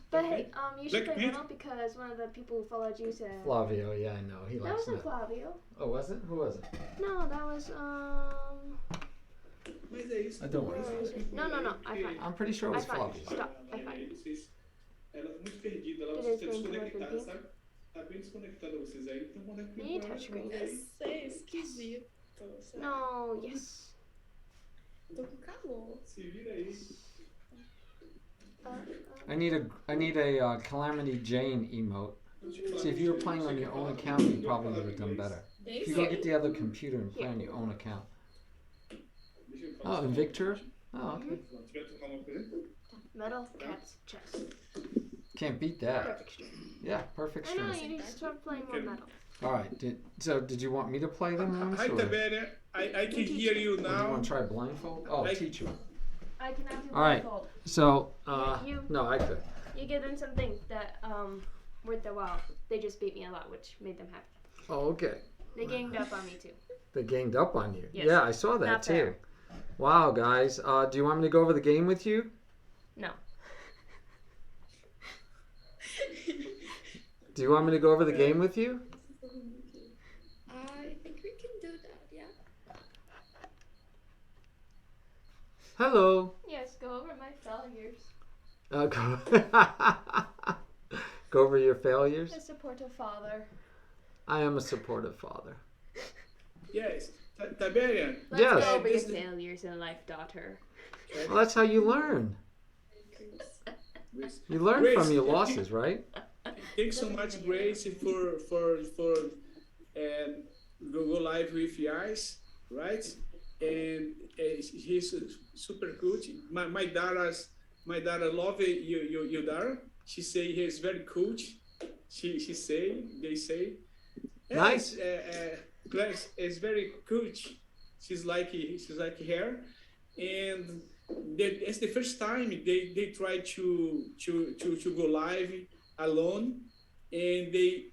S3: But hey, you should
S6: Black
S3: play
S6: Panther?
S3: Metal because one of the people who followed you said
S4: Flavio, yeah, I know. He
S3: that
S4: likes
S3: wasn't
S4: that.
S3: Flavio.
S4: Oh, was it? Who was it?
S3: No, that was
S6: Mas é isso.
S4: I don't worry.
S3: where is it? No. I find.
S4: I'm pretty sure it
S3: I
S4: was
S3: find.
S4: Flavio.
S3: Stop. I find.
S6: Ela tá muito perdida, ela
S3: Did
S6: tá
S3: it seem to
S6: desconectada,
S3: work
S6: sabe? Tá bem desconectada vocês aí, então conectem com
S3: Need
S6: ela.
S3: touchscreen.
S2: Eu sei, esquisito. Sabe?
S3: No, yes.
S2: Tô com calor.
S6: Se vira aí.
S4: I need a Calamity Jane emote. See, if you were playing on your own account, you probably would have done better. If you go get the other computer and play on your own account.
S6: Deixa eu falar.
S4: Oh, and Victor? Oh, okay.
S6: Se tiver tocar uma coisa.
S3: Metal cats chess.
S4: Can't beat that.
S3: Perfect stream.
S4: Yeah, perfect
S3: I know
S4: stream.
S3: you need to start playing more metal.
S4: All right. Did you want me to play them once,
S6: Hi,
S4: or, or
S6: Tiberian. I can hear you
S4: do you
S6: now.
S4: want to try blindfold? Oh,
S6: I-
S4: teach you.
S3: I cannot do
S4: All right.
S3: blindfold.
S4: So,
S3: You-
S4: no, I could.
S3: You give them something that worth their while. They just beat me a lot, which made them happy.
S4: Oh, okay.
S3: They ganged up on me too.
S4: They ganged up on you.
S3: Yes.
S4: Yeah, I saw that
S3: Not
S4: too.
S3: fair.
S4: Wow, guys. Do you want me to go over the game with you?
S3: No.
S4: Do you want me to go over the game with you?
S2: I think we can do that, yeah.
S4: Hello.
S3: Yes, go over my failures.
S4: Go over your failures.
S3: I support a father.
S4: I am a supportive father.
S6: Yes. Tiberian.
S3: Let's
S4: Yes.
S3: go over your
S6: This is-
S3: failures in life, daughter.
S4: Well, that's how you learn. You learn
S6: Grace,
S4: from your losses, right?
S6: Thanks so much, Grace, for go live with Yais, right? And he's super good. My daughter love you daughter. She say he's very cool. They say.
S4: Nice.
S6: Class is very cool. She's like her, and it's the first time they try to go live alone, and they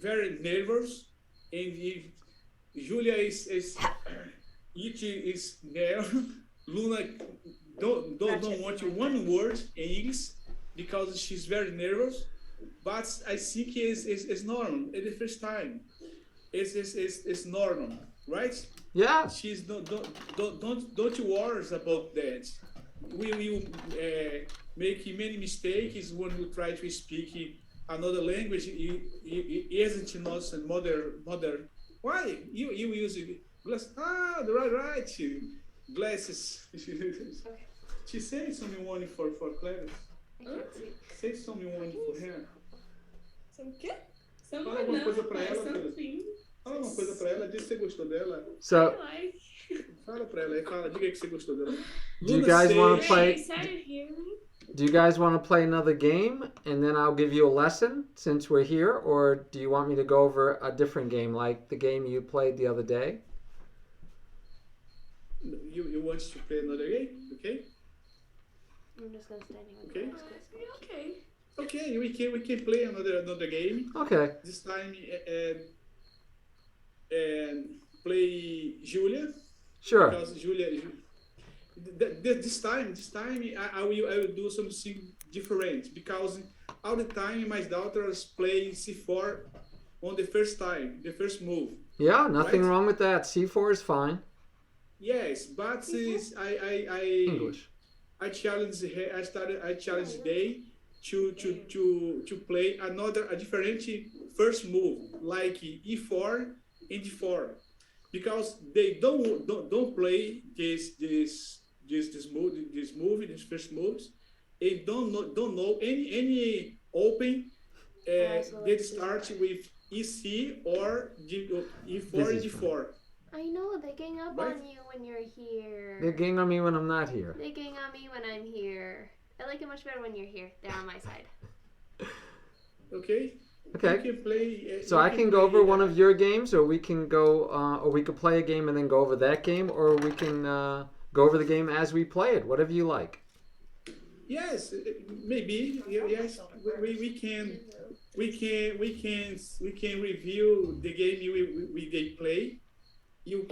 S6: very nervous, and if Julia is there, Luna don't want one word in English because she's very nervous. But I think it's normal. It's the first time. It's normal, right?
S4: Yeah.
S6: She's don't you worry about that. We will make many mistakes when we try to speak another language. It isn't not mother. Why you use glass? Ah, the right glasses. She said someone for Clarence.
S3: I can't see.
S6: Say someone for her.
S1: Some quê?
S6: Fala alguma coisa pra ela, filha.
S1: Something.
S6: Fala uma coisa pra ela, diz que você gostou dela.
S4: So,
S1: Like.
S6: Fala pra ela, fala, diga aí que você gostou dela.
S4: Do you guys wanna
S6: say-
S4: play-
S1: Hey, said it here.
S4: do you guys want to play another game and then I'll give you a lesson since we're here, or do you want me to go over a different game like the game you played the other day?
S6: You want to play another game? Okay?
S3: I'm just gonna stand here with
S6: Okay.
S3: my legs crossed.
S1: Okay.
S6: Okay, we can play another game.
S4: Okay.
S6: This time play Julia.
S4: Sure.
S6: Because Julia this time I will do something different because all the time my daughters play C4 on the first time, the first move.
S4: Yeah, nothing
S6: Right.
S4: wrong with that. C4 is fine.
S6: Yes, but
S4: English.
S6: I challenged her. I challenged they to play a different first move like E4 and D4 because they don't play this first moves. They don't know any open. They start with EC or E4 and D4.
S3: I know, they gang up
S6: Right.
S3: on you when you're here.
S4: They gang on me when I'm not here.
S3: They gang on me when I'm here. I like it much better when you're here. They're on my side.
S6: Okay.
S4: Okay.
S6: You can play.
S4: So
S6: you
S4: I can go over
S6: play,
S4: one of your games, or we can go, or we could play a game and then go over that game, or we can go over the game as we play it. Whatever you like.
S6: Yes, maybe. Yes, we can review the game they play. You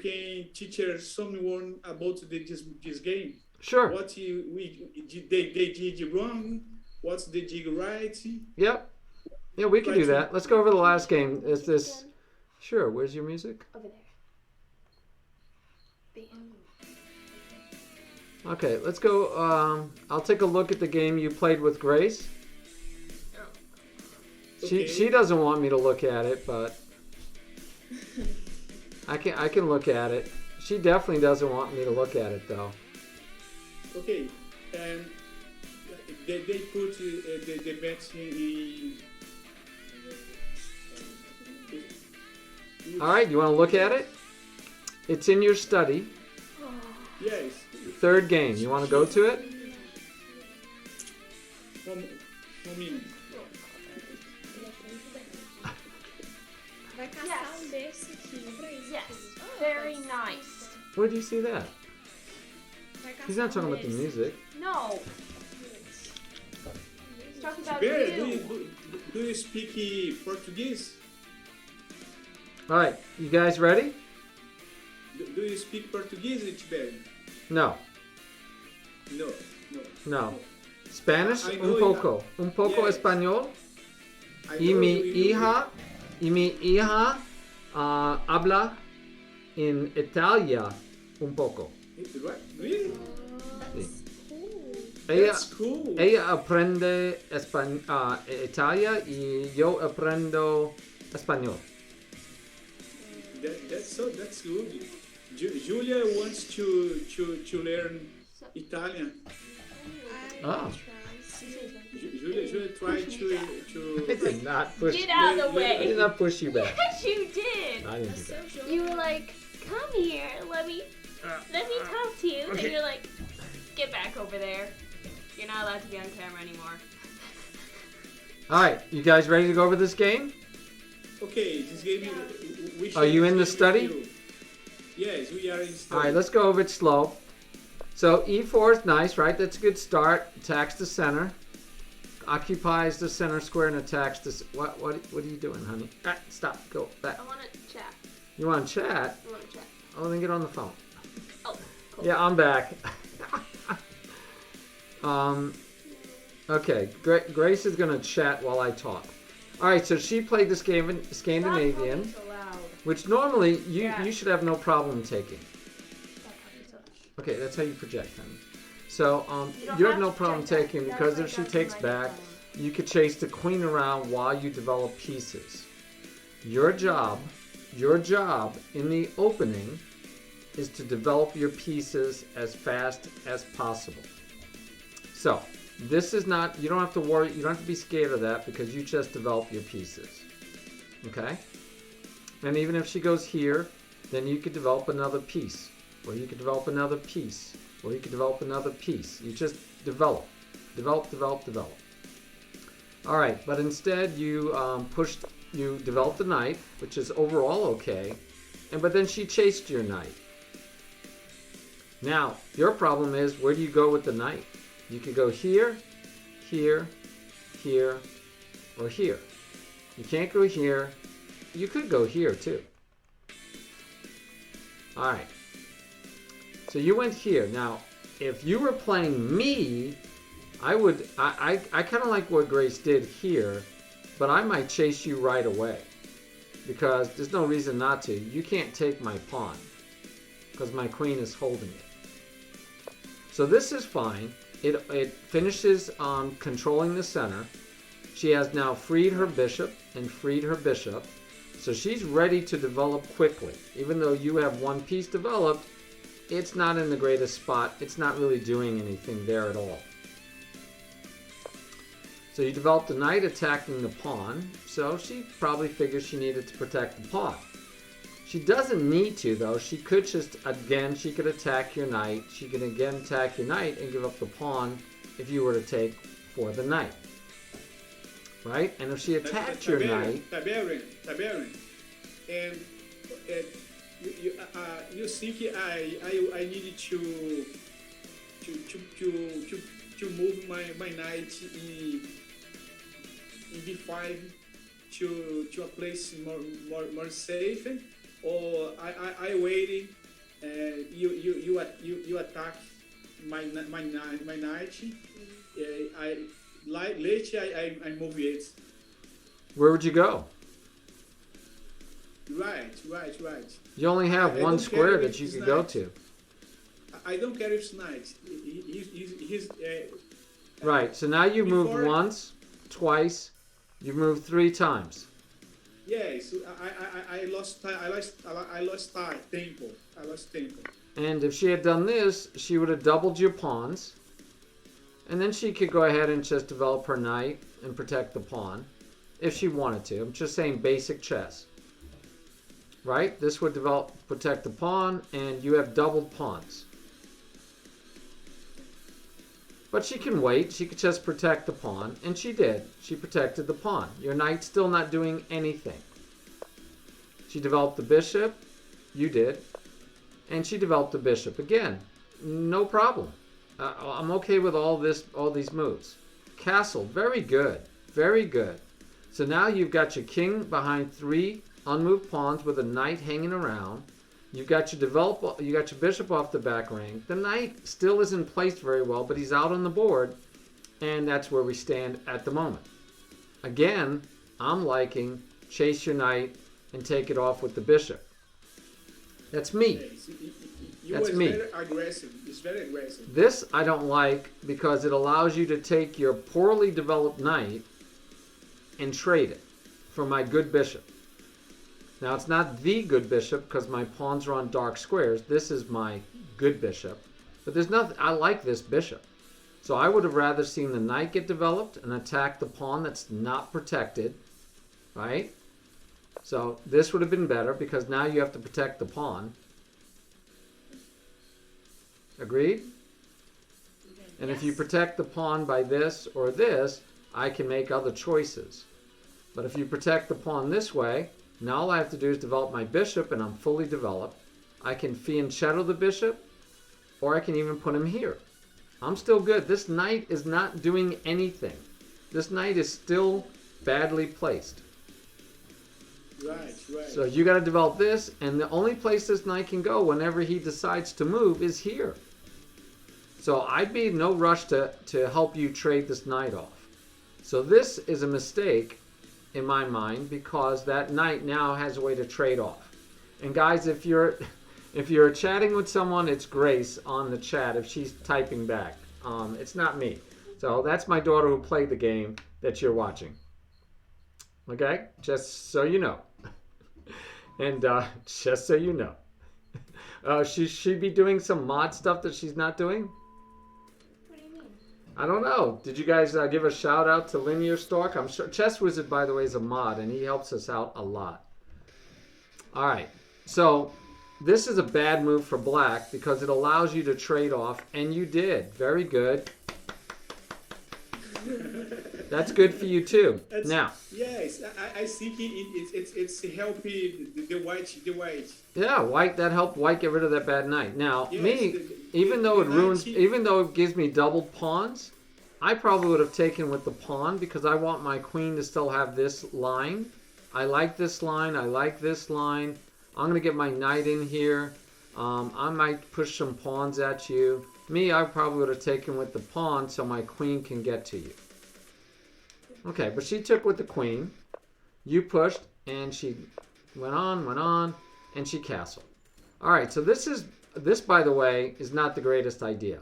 S6: can teach someone about this game.
S4: Sure.
S6: What they did wrong. What they did right.
S4: Yep. Yeah, we can do that. Let's go over the last game. Is this? Sure. Where's your music?
S3: Over there. Bam.
S4: Okay, let's go. I'll take a look at the game you played with Grace.
S6: Okay.
S4: She doesn't want me to look at it, but I can look at it. She definitely doesn't want me to look at it though.
S6: Okay, and they put the bets in.
S4: All right, you want to look at it? It's in your study.
S6: Yes.
S4: Third game. You want to go to it?
S6: One minute.
S1: Vai caçar
S3: Yes.
S1: desse aqui pra isso.
S3: Yes. Very nice.
S4: Where do you see that?
S1: Vai caçar
S4: He's not talking about the
S1: desse.
S4: music.
S3: No. He's talking about
S6: Tibério,
S3: you.
S6: do you speak Portuguese?
S4: All right, you guys ready?
S6: Do you speak Portuguese, Tibério?
S4: No,
S6: No.
S4: no. Spanish,
S6: I know
S4: un poco. Un poco
S6: Yes.
S4: español.
S6: I
S4: Y
S6: know
S4: mi
S6: you-
S4: hija habla en Italia un poco.
S6: What? Really?
S4: Sí. Ella,
S6: That's cool.
S4: ella aprende Italia y yo aprendo español.
S6: That's good. Julia wants to learn Italian.
S4: Oh.
S6: Julia tried to.
S4: I did not push.
S3: Get out of the
S4: I
S3: way.
S4: did not push you back.
S3: Yes, you did.
S4: I didn't do that.
S3: You were like, come here, let me talk to you. And you're like, get back over there. You're not allowed to be on camera anymore.
S4: All right, you guys ready to go over this game?
S6: Okay, this game. We
S4: Are you in the
S6: share
S4: study?
S6: with you. Yes, we are in study.
S4: All right, let's go over it slow. So E4 is nice, right? That's a good start. Attacks the center, occupies the center square, and attacks this. What are you doing, honey? Ah, stop. Go back.
S3: I want to chat.
S4: You want to chat?
S3: I want to chat.
S4: Oh, then get on the phone.
S3: Oh, cool.
S4: Yeah, I'm back. Okay, Grace is going to chat while I talk. All right, so she played the Scandinavian,
S3: Stop talking so loud.
S4: which normally you
S3: Yeah.
S4: should have no problem taking.
S3: Stop talking so loud.
S4: Okay, that's how you project them. So
S3: You don't
S4: you have
S3: have
S4: no
S3: to
S4: problem
S3: project that.
S4: taking
S3: That's
S4: because
S3: right,
S4: if she
S3: that's
S4: takes
S3: the
S4: back,
S3: microphone.
S4: you could chase the queen around while you develop pieces. Your job in the opening is to develop your pieces as fast as possible. So this is not, you don't have to worry, you don't have to be scared of that because you just develop your pieces. Okay? And even if she goes here, then you could develop another piece, or you could develop another piece, or you could develop another piece. You just develop. All right, but instead you you developed the knight, which is overall okay, but then she chased your knight. Now, your problem is, where do you go with the knight? You could go here, here, here, or here. You can't go here. You could go here too. All right. So you went here. Now, if you were playing me, I kind of like what Grace did here, but I might chase you right away because there's no reason not to. You can't take my pawn because my queen is holding it. So this is fine. It finishes on controlling the center. She has now freed her bishop and freed her bishop. So she's ready to develop quickly. Even though you have one piece developed, it's not in the greatest spot. It's not really doing anything there at all. So you developed the knight attacking the pawn. So she probably figures she needed to protect the pawn. She doesn't need to, though. She could just, again, she could attack your knight. She could again attack your knight and give up the pawn if you were to take for the knight. Right? And if she attacked your knight...
S6: Tiberian. And you think I needed to move my knight in b5 to a place more safe, or I waited. You attack my knight. Later I move it.
S4: Where would you go?
S6: Right.
S4: You only have one square that you could go to.
S6: I don't care if it's knight. He's
S4: right. So now you moved once, twice. You moved 3 times.
S6: Yes, I lost tempo.
S4: And if she had done this, she would have doubled your pawns. And then she could go ahead and just develop her knight and protect the pawn. If she wanted to. I'm just saying basic chess. Right? This would protect the pawn, and you have doubled pawns. But she can wait. She could just protect the pawn, and she did. She protected the pawn. Your knight's still not doing anything. She developed the bishop. You did. And she developed the bishop again. No problem. I'm okay with all these moves. Castle, very good. Very good. So now you've got your king behind 3 unmoved pawns with a knight hanging around. You got your bishop off the back rank. The knight still isn't placed very well, but he's out on the board, and that's where we stand at the moment. Again, I'm liking chase your knight and take it off with the bishop. That's me. That's me.
S6: It's very aggressive.
S4: This I don't like because it allows you to take your poorly developed knight and trade it for my good bishop. Now, it's not the good bishop because my pawns are on dark squares. This is my good bishop. But there's nothing, I like this bishop. So I would have rather seen the knight get developed and attack the pawn that's not protected. Right? So this would have been better because now you have to protect the pawn. Agreed? And if you protect the pawn by this or this, I can make other choices. But if you protect the pawn this way, now all I have to do is develop my bishop, and I'm fully developed. I can fianchetto the bishop, or I can even put him here. I'm still good. This knight is not doing anything. This knight is still badly placed.
S6: Right, right.
S4: So you got to develop this, and the only place this knight can go whenever he decides to move is here. So I'd be in no rush to help you trade this knight off. So this is a mistake in my mind because that knight now has a way to trade off. And guys, if you're chatting with someone, it's Grace on the chat if she's typing back. It's not me. So that's my daughter who played the game that you're watching. Okay? Just so you know. And just so you know. She'd be doing some mod stuff that she's not doing?
S3: What do you mean?
S4: I don't know. Did you guys give a shout out to Linear Stork? I'm sure Chess Wizard, by the way, is a mod, and he helps us out a lot. All right. So this is a bad move for black because it allows you to trade off, and you did. Very good. That's good for you too. Now.
S6: Yes, I think it's helping the white.
S4: Yeah, white. That helped white get rid of that bad knight. Now
S6: Yes,
S4: even though it gives me doubled pawns, I probably would have taken with the pawn because I want my queen to still have this line. I like this line. I like this line. I'm gonna get my knight in here. I might push some pawns at you. I probably would have taken with the pawn so my queen can get to you. Okay, but she took with the queen. You pushed, and she went on, and she castled. All right, so this, by the way, is not the greatest idea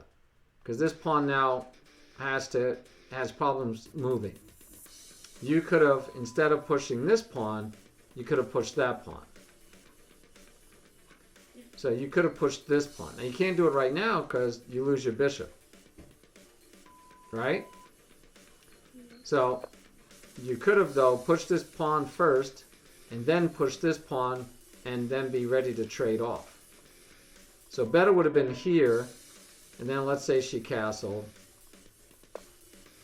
S4: because this pawn now has problems moving. You could have, instead of pushing this pawn, you could have pushed that pawn. So you could have pushed this pawn. Now you can't do it right now because you lose your bishop. Right? So you could have, though, pushed this pawn first and then push this pawn and then be ready to trade off. So better would have been here, and then let's say she castled.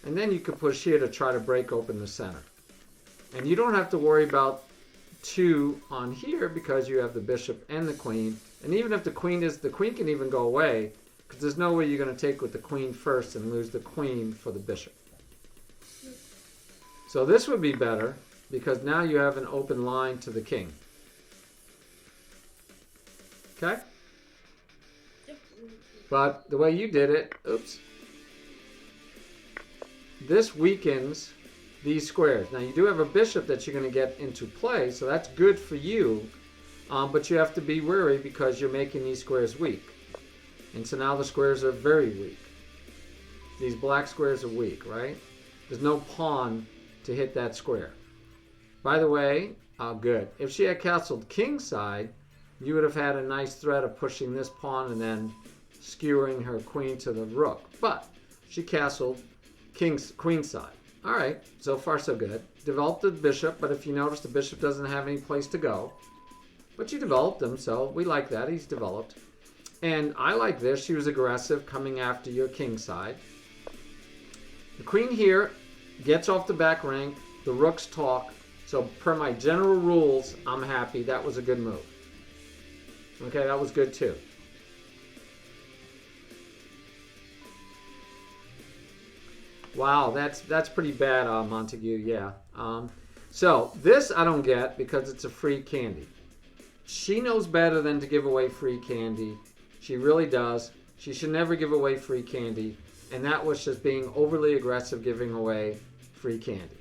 S4: And then you could push here to try to break open the center. And you don't have to worry about 2 on here because you have the bishop and the queen. And even if the queen can even go away because there's no way you're going to take with the queen first and lose the queen for the bishop. So this would be better because now you have an open line to the king. Okay?
S2: Yep.
S4: But the way you did it, this weakens these squares. Now you do have a bishop that you're going to get into play, so that's good for you. But you have to be wary because you're making these squares weak. And so now the squares are very weak. These black squares are weak, right? There's no pawn to hit that square. By the way, good. If she had castled king side, you would have had a nice threat of pushing this pawn and then skewering her queen to the rook. But she castled queen side. All right, so far so good. Developed the bishop, but if you notice, the bishop doesn't have any place to go. But you developed him, so we like that. He's developed. And I like this. She was aggressive, coming after your king side. The queen here gets off the back rank. The rooks talk. So per my general rules, I'm happy. That was a good move. Okay, that was good too. Wow, that's pretty bad, Montague. Yeah. So this I don't get because it's a free candy. She knows better than to give away free candy. She really does. She should never give away free candy. And that was just being overly aggressive giving away free candy.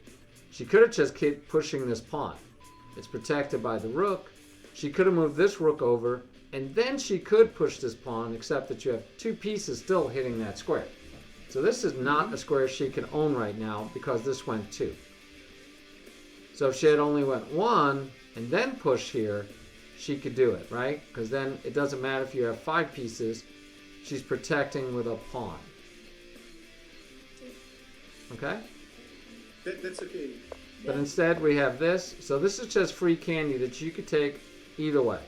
S4: She could have just kept pushing this pawn. It's protected by the rook. She could have moved this rook over, and then she could push this pawn, except that you have 2 pieces still hitting that square. So this is not a square she can own right now because this went 2. So if she had only went 1 and then pushed here, she could do it, right? Because then it doesn't matter if you have 5 pieces. She's protecting with a pawn. Okay?
S6: That's okay.
S4: But instead we have this. So this is just free candy that you could take either way.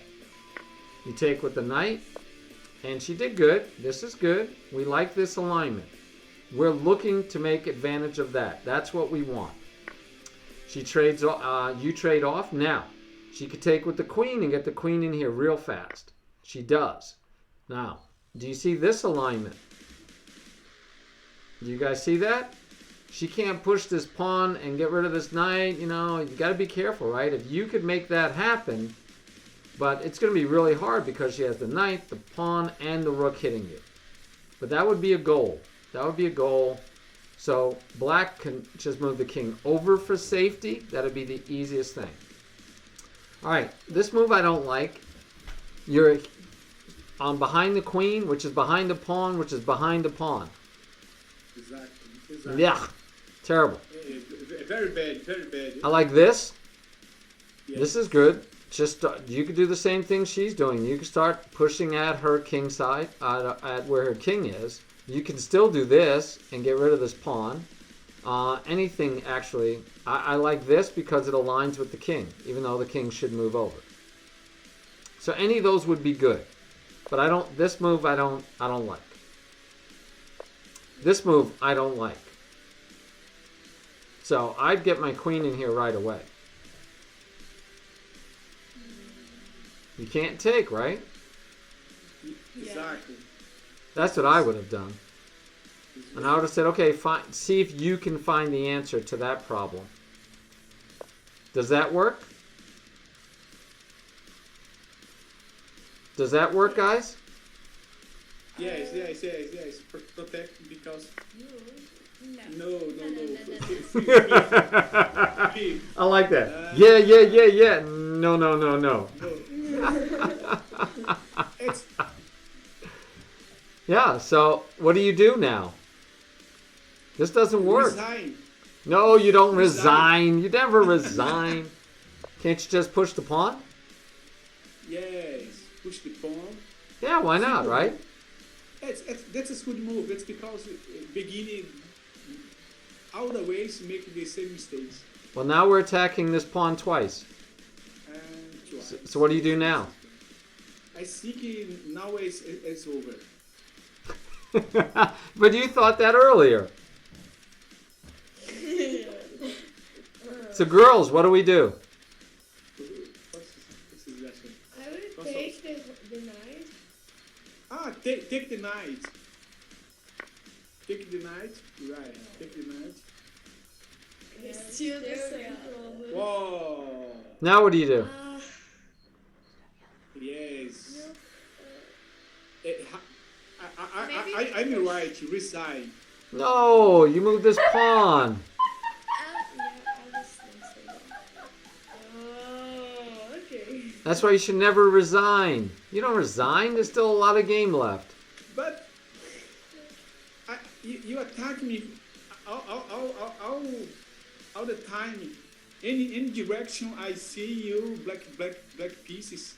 S4: You take with the knight, and she did good. This is good. We like this alignment. We're looking to make advantage of that. That's what we want. She trades. You trade off. Now, she could take with the queen and get the queen in here real fast. She does. Now, do you see this alignment? Do you guys see that? she can't push this pawn and get rid of this knight. You know, you got to be careful, right? If you could make that happen, but it's going to be really hard because she has the knight, the pawn, and the rook hitting you. But that would be a goal. That would be a goal. So black can just move the king over for safety. That would be the easiest thing. All right, this move I don't like. You're on behind the queen, which is behind the pawn, which is behind the pawn.
S6: Exactly.
S4: Yeah, terrible.
S6: Very bad, very bad.
S4: I like this.
S6: Yes.
S4: This is good. Just you could do the same thing she's doing. You can start pushing at her king side, at where her king is. You can still do this and get rid of this pawn. Anything actually. I like this because it aligns with the king, even though the king should move over. So any of those would be good, but I don't. This move I don't like. This move I don't like. So I'd get my queen in here right away. You can't take, right?
S6: Exactly.
S4: That's what I would have done. And I would have said, okay, see if you can find the answer to that problem. Does that work? Does that work, guys?
S6: Yes. Protect because no.
S4: I like that. Yeah. No.
S6: No. It's
S4: Yeah, so what do you do now? This doesn't work.
S6: resign.
S4: No, you don't resign. You never resign. Can't you just push the pawn?
S6: Yes. Push the pawn.
S4: Yeah, why not, right?
S6: That's a good move. That's because beginning all the ways make the same mistakes.
S4: Well, now we're attacking this pawn twice.
S6: And twice.
S4: So what do you do now?
S6: I think now it's over.
S4: But you thought that earlier. So girls, what do we do?
S6: What's the lesson?
S1: I would take the knight.
S6: Take the knight. Take the knight. Right. Take the knight.
S1: Yeah,
S2: Still the same problem.
S6: Whoa.
S4: Now what do you do?
S6: Yes.
S2: Maybe
S6: I'm right. Resign.
S4: No, you move this pawn.
S1: I was thinking that. Oh, okay.
S4: That's why you should never resign. You don't resign. There's still a lot of game left.
S6: But you attack me all the time. Any direction I see you black pieces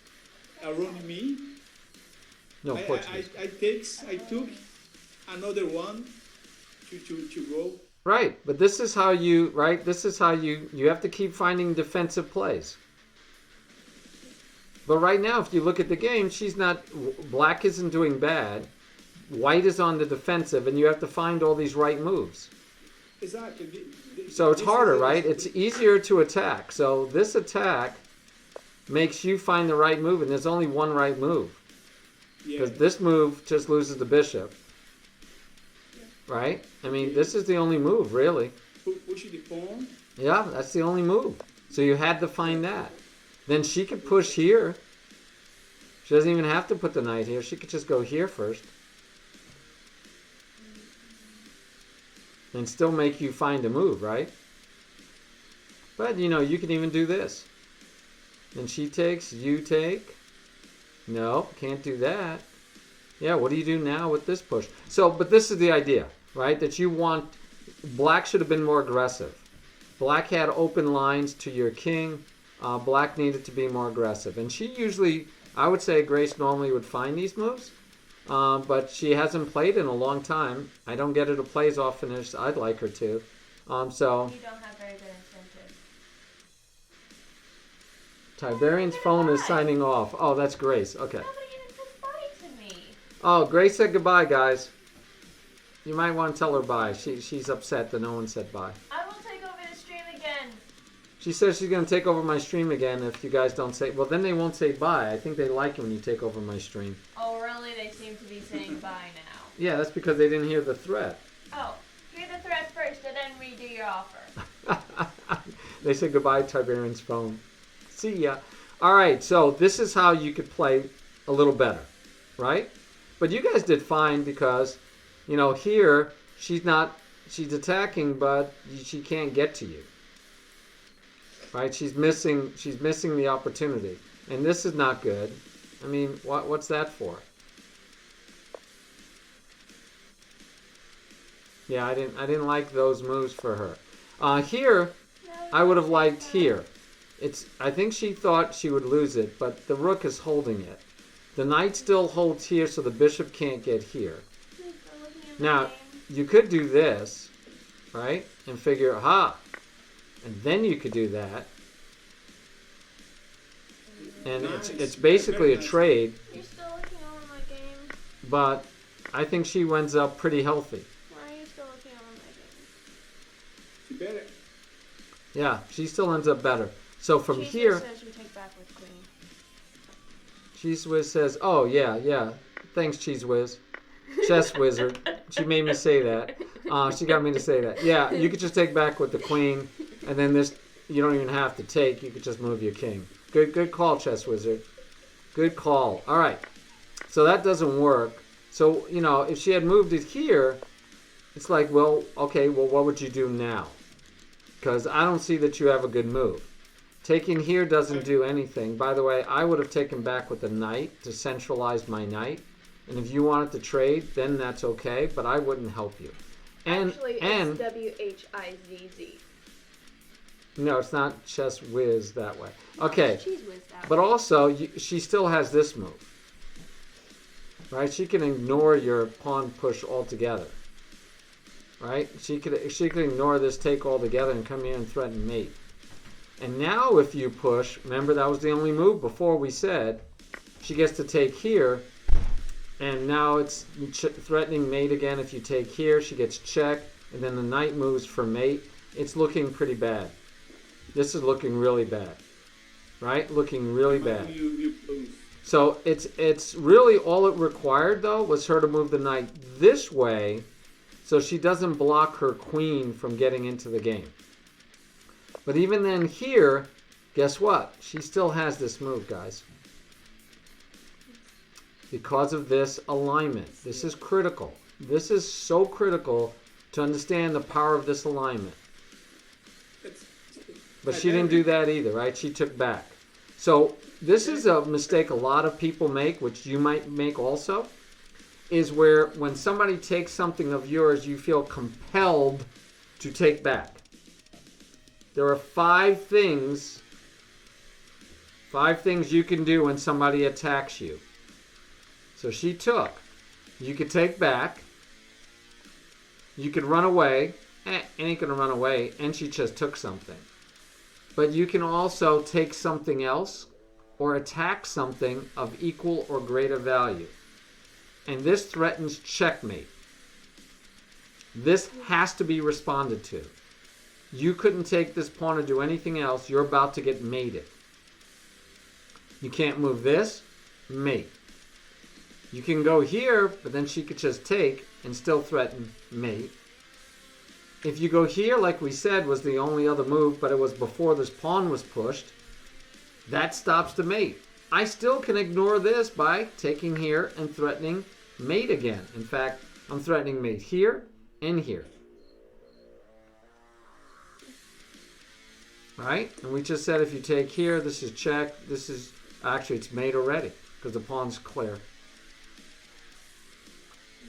S6: around me.
S4: No, Portuguese.
S6: I took another one to go.
S4: Right, but this is how you, right? This is how you have to keep finding defensive plays. But right now, if you look at the game, black isn't doing bad. White is on the defensive, and you have to find all these right moves.
S6: Exactly.
S4: So it's harder, right? It's easier to attack. So this attack makes you find the right move, and there's only one right move. Because this move just loses the bishop. Right? I mean, this is the only move, really.
S6: Push the pawn.
S4: Yeah, that's the only move. So you had to find that. Then she could push here. She doesn't even have to put the knight here. She could just go here first. And still make you find a move, right? But, you can even do this. Then she takes, you take. No, can't do that. Yeah, what do you do now with this push? So, but this is the idea, right? That you want, black should have been more aggressive. Black had open lines to your king. Black needed to be more aggressive. And she usually, I would say Grace normally would find these moves. But she hasn't played in a long time. I don't get her to play as often as I'd like her to. So
S3: You don't have very good incentive.
S4: Tiberian's phone is signing off. Oh, that's Grace. Okay.
S3: Nobody even said bye to me.
S4: Oh, Grace said goodbye, guys. You might want to tell her bye. She's upset that no one said bye.
S3: I will take over the stream again.
S4: She says she's going to take over my stream again if you guys don't say... Well, then they won't say bye. I think they like it when you take over my stream.
S3: Oh, really? They seem to be saying bye now.
S4: Yeah, that's because they didn't hear the threat.
S3: Oh, hear the threat first and then read your offer.
S4: They said goodbye, Tiberian's phone. See ya. All right, so this is how you could play a little better, right? But you guys did fine because, here she's attacking, but she can't get to you, right? She's missing the opportunity, and this is not good. I mean, what's that for? Yeah, I didn't like those moves for her. Here, I would have liked here. I think she thought she would lose it, but the rook is holding it. The knight still holds here, so the bishop can't get here. Now, you could do this, right? And figure, aha! And then you could do that. And it's basically a trade.
S3: You're still looking over my game.
S4: But I think she ends up pretty healthy.
S3: Why are you still looking over my game?
S6: She better.
S4: Yeah, she still ends up better. So from
S3: Cheese
S4: here,
S3: says you take back with queen.
S4: Cheese Whiz says, "Oh yeah. Thanks, Cheese Whiz, Chess Wizard." She made me say that. She got me to say that. Yeah, you could just take back with the queen, and then this you don't even have to take. You could just move your king. Good call, Chess Wizard. Good call. All right. So that doesn't work. So if she had moved it here, it's like, well, okay, well, what would you do now? Because I don't see that you have a good move. Taking here doesn't do anything. By the way, I would have taken back with the knight to centralize my knight. And if you wanted to trade, then that's okay, but I wouldn't help you.
S3: Actually, it's WHIZZ.
S4: No, it's not Chess Whiz that way. Okay,
S3: Cheese whiz that
S4: but
S3: way.
S4: also she still has this move. Right? She can ignore your pawn push altogether. Right? She could ignore this take altogether and come here and threaten mate. And now if you push, remember that was the only move before we said, she gets to take here, and now it's threatening mate again. If you take here, she gets check, and then the knight moves for mate. It's looking pretty bad. This is looking really bad. Right? Looking really bad. So it's really all it required, though, was her to move the knight this way so she doesn't block her queen from getting into the game. But even then here, guess what? She still has this move, guys. Because of this alignment. This is critical. This is so critical to understand the power of this alignment. But she didn't do that either, right? She took back. So this is a mistake a lot of people make, which you might make also, is where when somebody takes something of yours, you feel compelled to take back. There are five things you can do when somebody attacks you. So she took. You could take back. You could run away. Ain't gonna run away. And she just took something. But you can also take something else or attack something of equal or greater value. And this threatens checkmate. This has to be responded to. You couldn't take this pawn or do anything else. You're about to get mated. You can't move this. Mate. You can go here, but then she could just take and still threaten mate. If you go here, like we said, was the only other move, but it was before this pawn was pushed. That stops the mate. I still can ignore this by taking here and threatening mate again. In fact, I'm threatening mate here and here. Right? And we just said if you take here, this is check. This is, actually it's mate already because the pawn's clear.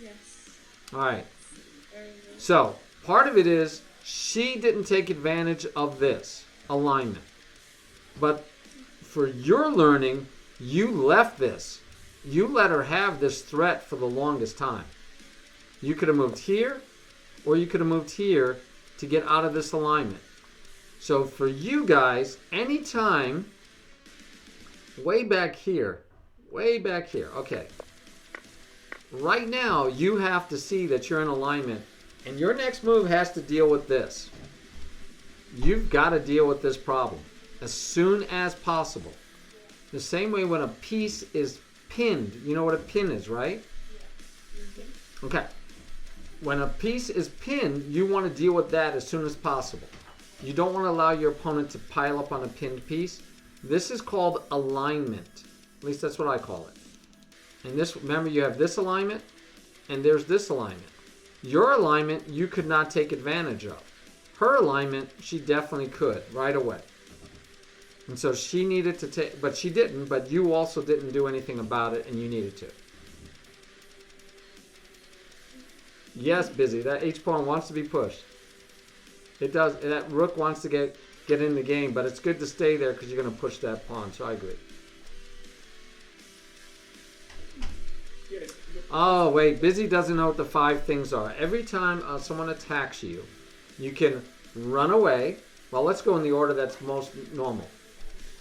S2: Yes.
S4: All right.
S2: Very good.
S4: So part of it is she didn't take advantage of this alignment. But for your learning, you left this. You let her have this threat for the longest time. You could have moved here, or you could have moved here to get out of this alignment. So for you guys, anytime, way back here, okay. Right now, you have to see that you're in alignment, and your next move has to deal with this. You've got to deal with this problem as soon as possible. The same way when a piece is pinned. You know what a pin is, right? Okay. when a piece is pinned, you want to deal with that as soon as possible. You don't want to allow your opponent to pile up on a pinned piece. This is called alignment. At least that's what I call it. And this, remember, you have this alignment and there's this alignment. Your alignment, you could not take advantage of. Her alignment, she definitely could right away. And so she needed to take, but she didn't, but you also didn't do anything about it and you needed to. Yes, Busy, that H pawn wants to be pushed. It does, that rook wants to get in the game, but it's good to stay there because you're going to push that pawn, so I agree.
S6: Yes.
S4: Oh, wait, Busy doesn't know what the 5 things are. Every time someone attacks you, you can run away. Well, let's go in the order that's most normal.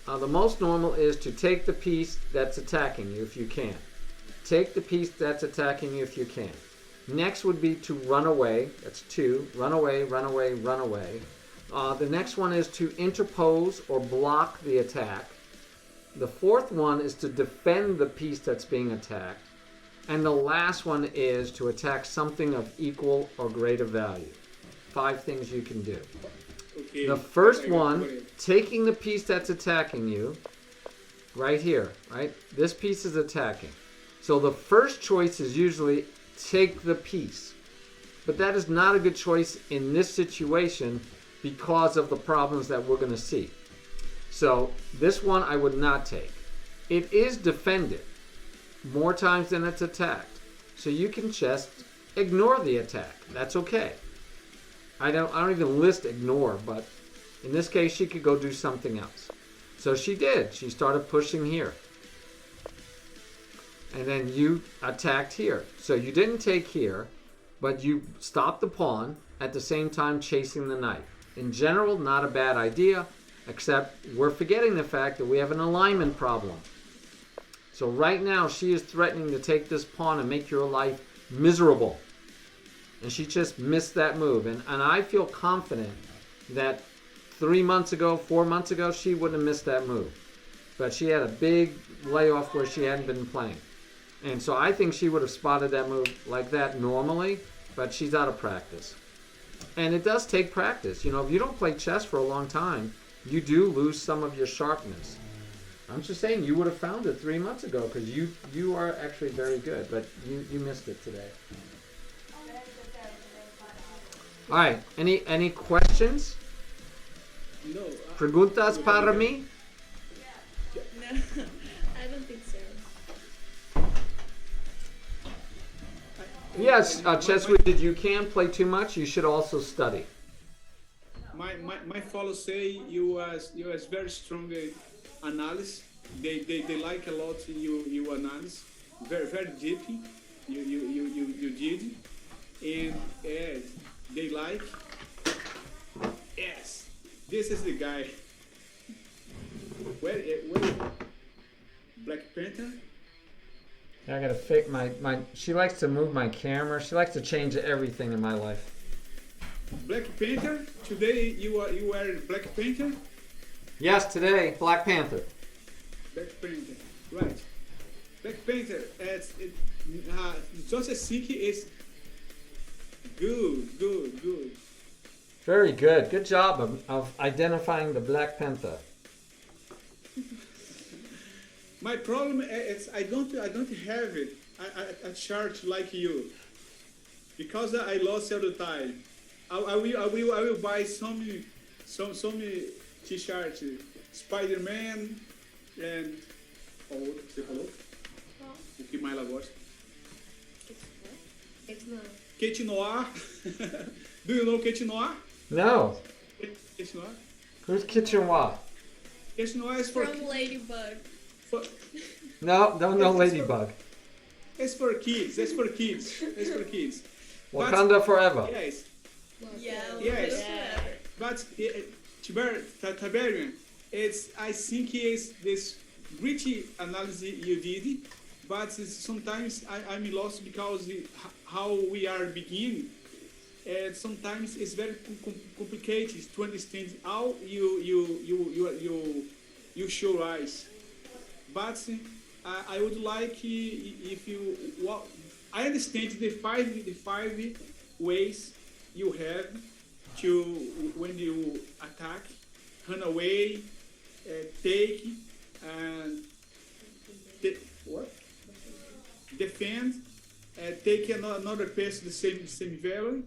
S4: The most normal is to take the piece that's attacking you if you can. Take the piece that's attacking you if you can. Next would be to run away. That's 2. Run away, run away, run away. The next one is to interpose or block the attack. The 4th one is to defend the piece that's being attacked. And the last one is to attack something of equal or greater value. 5 things you can do.
S6: Okay.
S4: The first one, taking the piece that's attacking you, right here, right? This piece is attacking. So the first choice is usually take the piece. But that is not a good choice in this situation because of the problems that we're going to see. So this one I would not take. It is defended more times than it's attacked. So you can just ignore the attack. That's okay. I don't even list ignore, but in this case she could go do something else. So she did. She started pushing here. And then you attacked here. So you didn't take here, but you stopped the pawn at the same time chasing the knight. In general, not a bad idea, except we're forgetting the fact that we have an alignment problem. So right now she is threatening to take this pawn and make your life miserable. And she just missed that move. And I feel confident that 3 months ago, 4 months ago, she wouldn't have missed that move. But she had a big layoff where she hadn't been playing. And so I think she would have spotted that move like that normally, but she's out of practice. And it does take practice. You know, if you don't play chess for a long time, you do lose some of your sharpness. I'm just saying you would have found it 3 months ago because you are actually very good, but you missed it today. All right, any questions?
S6: No.
S4: Preguntas para mí?
S2: No, I don't think so.
S4: Yes, Chesswood, if you can play too much, you should also study.
S6: My followers say you was very strong analysis. They like a lot you analysis. Very deep. You did, and they like. Yes, this is the guy. Where Black Panther?
S4: I gotta fix my. She likes to move my camera. She likes to change everything in my life.
S6: Black Panther. Today you are Black Panther.
S4: Yes, today Black Panther.
S6: Black Panther, right? Black Panther. Joseph Siki is good.
S4: Very good. Good job of identifying the Black Panther.
S6: My problem is I don't have it a chart like you because I lost all the time. I will buy some t-shirts, Spider-Man and você falou? O que mais ela gosta? Kate Noir. Do you know Kate Noir?
S4: No.
S6: Kate Noir.
S4: Who's Kitchenwa?
S6: Kate Noir is for
S2: From Ladybug.
S4: No, don't know Ladybug.
S6: It's for kids.
S4: Wakanda forever.
S6: Yes.
S2: Yeah.
S6: Yes.
S2: Yeah.
S6: But Tiberian, I think is this gritty analysis you did, but sometimes I'm lost because how we are beginning, and sometimes it's very complicated to understand how you show eyes. But I would like if you. Well, I understand the five ways you have to, when you attack, run away, take, and what? Defend, take another piece the same value,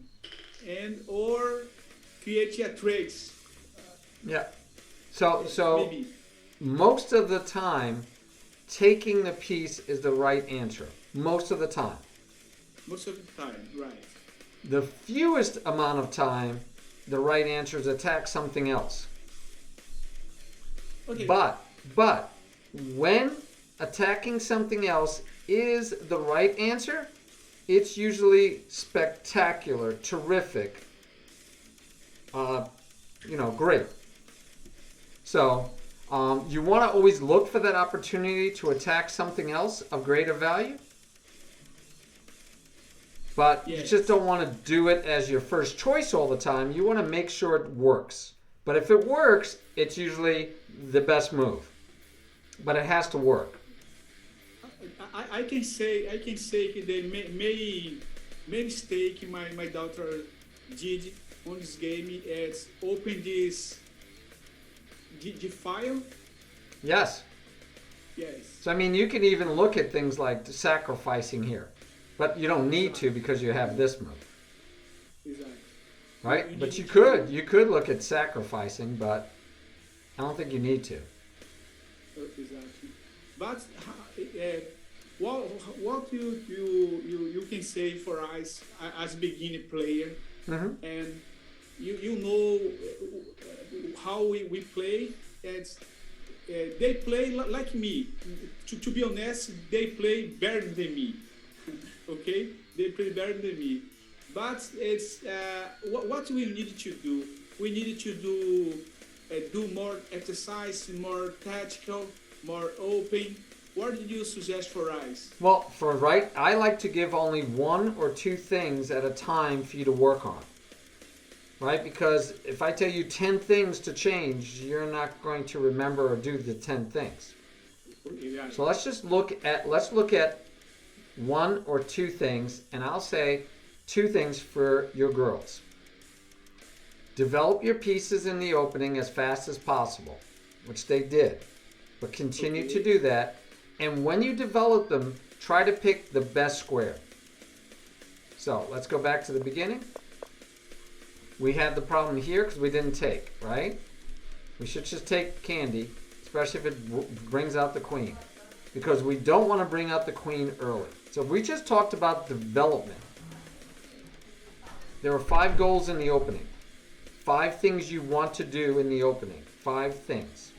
S6: and or create a traits.
S4: Yeah. So
S6: Maybe.
S4: most of the time, taking the piece is the right answer. Most of the time.
S6: Most of the time, right.
S4: The fewest amount of time, the right answer is attack something else.
S6: Okay.
S4: But when attacking something else is the right answer, it's usually spectacular, terrific, great. So you want to always look for that opportunity to attack something else of greater value. But you just don't want to do it as your first choice all the time. You want to make sure it works. But if it works, it's usually the best move. But it has to work.
S6: I can say the main mistake my daughter did on this game is open this the file.
S4: Yes.
S6: Yes.
S4: So, I mean, you can even look at things like sacrificing here. But you don't need to because you have this move.
S6: Exactly.
S4: Right? But you could. You could look at sacrificing, but I don't think you need to.
S6: Exactly. But what you can say for us as beginner player,
S4: Mm-hmm.
S6: and you know how we play. It's, they play like me. To be honest, they play better than me. Okay, they play better than me. But it's what we need to do. We need to do more exercise, more tactical, more open. What did you suggest for us?
S4: Well, I like to give only one or two things at a time for you to work on. Right? Because if I tell you 10 things to change, you're not going to remember or do the 10 things. So let's look at one or two things, and I'll say two things for your girls. Develop your pieces in the opening as fast as possible, which they did. But continue to do that. And when you develop them, try to pick the best square. So let's go back to the beginning. We had the problem here because we didn't take, right? We should just take candy, especially if it brings out the queen. Because we don't want to bring out the queen early. So we just talked about development. There are 5 goals in the opening. 5 things you want to do in the opening. 5 things.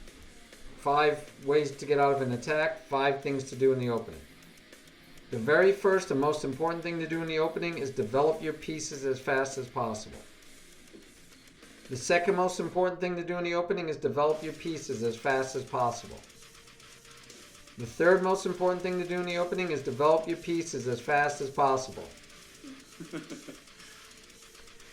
S4: 5 ways to get out of an attack. 5 things to do in the opening. The very first and most important thing to do in the opening is develop your pieces as fast as possible. The second most important thing to do in the opening is develop your pieces as fast as possible. The third most important thing to do in the opening is develop your pieces as fast as possible.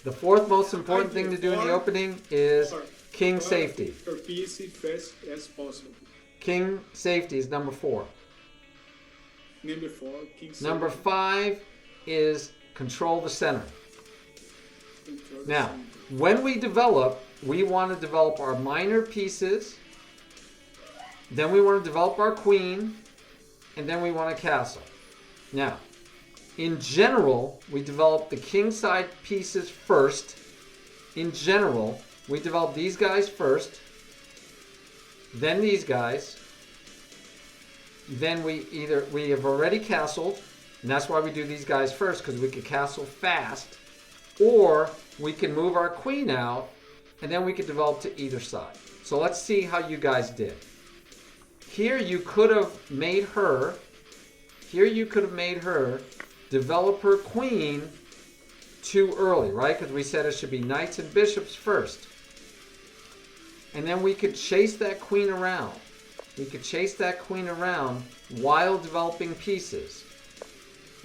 S4: The fourth most important thing to do in the opening is king safety.
S6: Your piece as fast as possible.
S4: King safety is number 4.
S6: Number 4, king safety.
S4: Number 5 is control the center. Now, when we develop, we want to develop our minor pieces, then we want to develop our queen, and then we want a castle. Now, in general, we develop the king side pieces first. In general, we develop these guys first, then these guys, then we have already castled, and that's why we do these guys first, because we could castle fast, or we can move our queen out, and then we could develop to either side. So let's see how you guys did. Here you could have made her develop her queen too early, right? Because we said it should be knights and bishops first. And then we could chase that queen around. We could chase that queen around while developing pieces.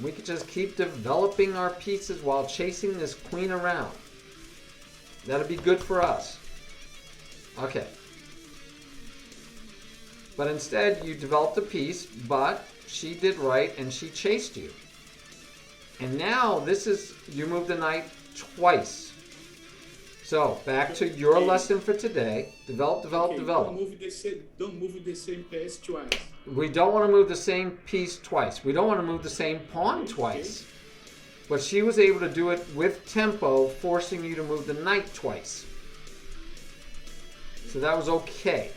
S4: We could just keep developing our pieces while chasing this queen around. That'll be good for us. Okay. But instead, you developed a piece, but she did right and she chased you. And now this is, you move the knight twice. So back to your lesson for today. Develop, develop, develop.
S6: Don't move the same piece twice.
S4: We don't want to move the same piece twice. We don't want to move the same pawn twice. But she was able to do it with tempo, forcing you to move the knight twice. So that was okay.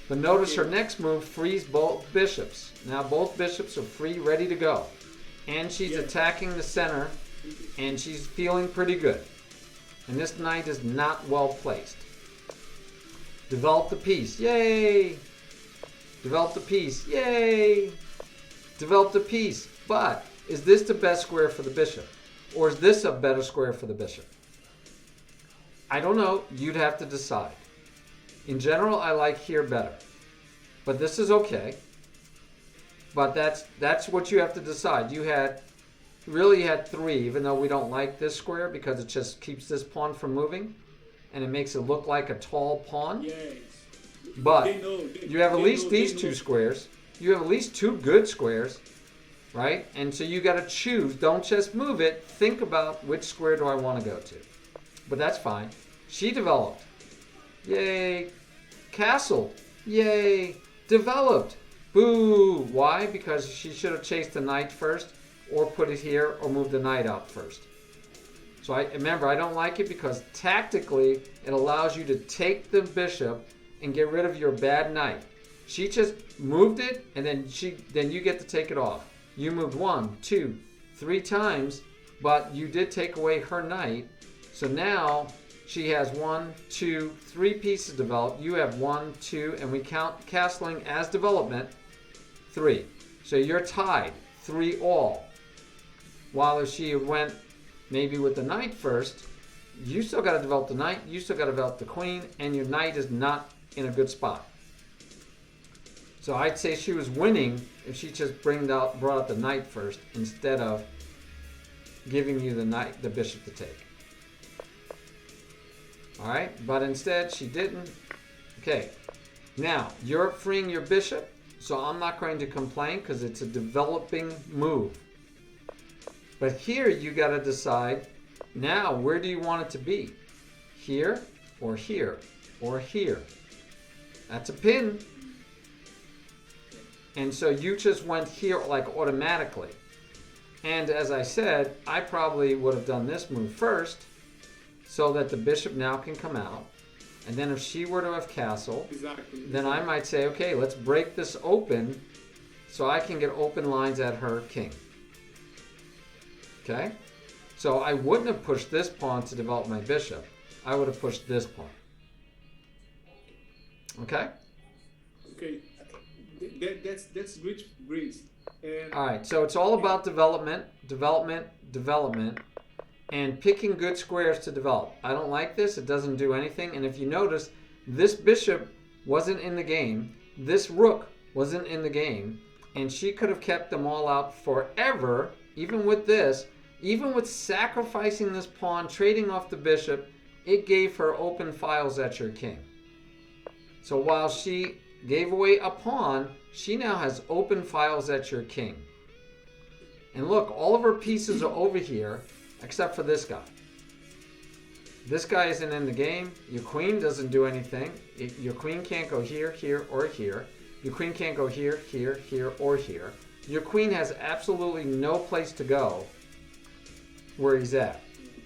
S4: But notice her next move frees both bishops. Now both bishops are free, ready to go. And she's attacking the center, and she's feeling pretty good. And this knight is not well placed. Develop the piece. Yay! Develop the piece. Yay! Develop the piece. But is this the best square for the bishop? Or is this a better square for the bishop? I don't know. You'd have to decide. In general, I like here better. But this is okay. But that's what you have to decide. You had three, even though we don't like this square because it just keeps this pawn from moving. And it makes it look like a tall pawn.
S6: Yes.
S4: But you have at least these two squares. You have at least two good squares. Right? And so you got to choose. Don't just move it. Think about which square do I want to go to. But that's fine. She developed. Yay. Castle. Yay. Developed. Boo. Why? Because she should have chased the knight first, or put it here, or moved the knight out first. So remember, I don't like it because tactically it allows you to take the bishop and get rid of your bad knight. She just moved it, and then you get to take it off. You moved 1, 2, 3 times, but you did take away her knight. So now she has 1, 2, 3 pieces developed. You have 1, 2, and we count castling as development, 3. So you're tied, 3 all. While if she went maybe with the knight first, you still got to develop the knight, you still got to develop the queen, and your knight is not in a good spot. So I'd say she was winning if she just brought out the knight first instead of giving you the bishop to take. All right, but instead she didn't. Okay, now you're freeing your bishop, so I'm not going to complain because it's a developing move. But here you got to decide, now where do you want it to be? Here or here or here? That's a pin. And so you just went here like automatically. And as I said, I probably would have done this move first so that the bishop now can come out. And then if she were to have castle, then I might say, okay, let's break this open so I can get open lines at her king. Okay? So I wouldn't have pushed this pawn to develop my bishop. I would have pushed this pawn. Okay?
S6: Okay. That's great.
S4: All right, so it's all about development, and picking good squares to develop. I don't like this. It doesn't do anything. And if you notice, this bishop wasn't in the game. This rook wasn't in the game. And she could have kept them all out forever, even with this. Even with sacrificing this pawn, trading off the bishop, it gave her open files at your king. So while she gave away a pawn, she now has open files at your king. And look, all of her pieces are over here, except for this guy. This guy isn't in the game. Your queen doesn't do anything. Your queen can't go here, here, or here. Your queen can't go here, here, here, or here. Your queen has absolutely no place to go where he's at.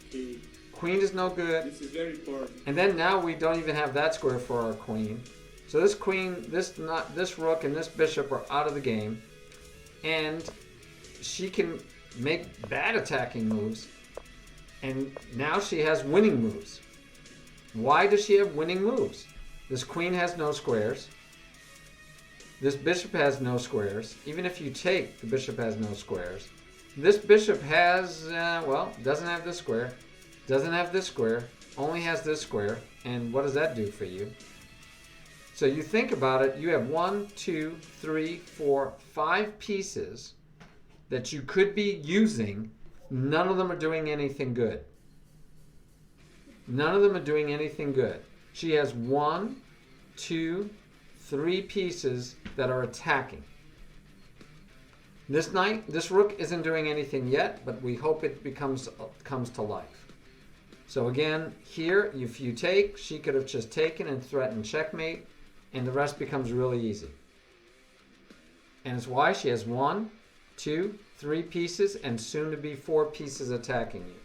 S6: Okay.
S4: Queen is no good.
S6: This is very important.
S4: And then now we don't even have that square for our queen. So this queen, this rook, and this bishop are out of the game. And she can make bad attacking moves. And now she has winning moves. Why does she have winning moves? This queen has no squares. This bishop has no squares. Even if you take, the bishop has no squares. This bishop has, doesn't have this square. Doesn't have this square. Only has this square. And what does that do for you? So you think about it, you have 1, 2, 3, 4, 5 pieces that you could be using. None of them are doing anything good. None of them are doing anything good. She has 1, 2, 3 pieces that are attacking. This knight, this rook isn't doing anything yet, but we hope it comes to life. So again, here, if you take, she could have just taken and threatened checkmate, and the rest becomes really easy. And it's why she has 1, 2, 3 pieces, and soon to be 4 pieces attacking you.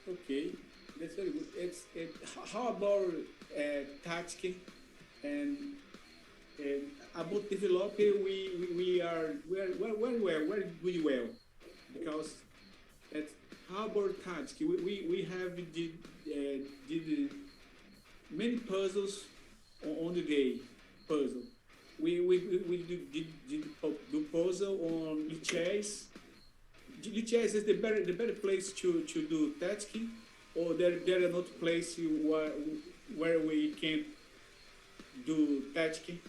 S6: Okay, that's very good. How about tactic and about developer? We are very well because that how about tactic? We have did many puzzles on the day puzzle. We did do puzzle on chess. Chess is the better place to do tactic, or there are not place where we can do tactic.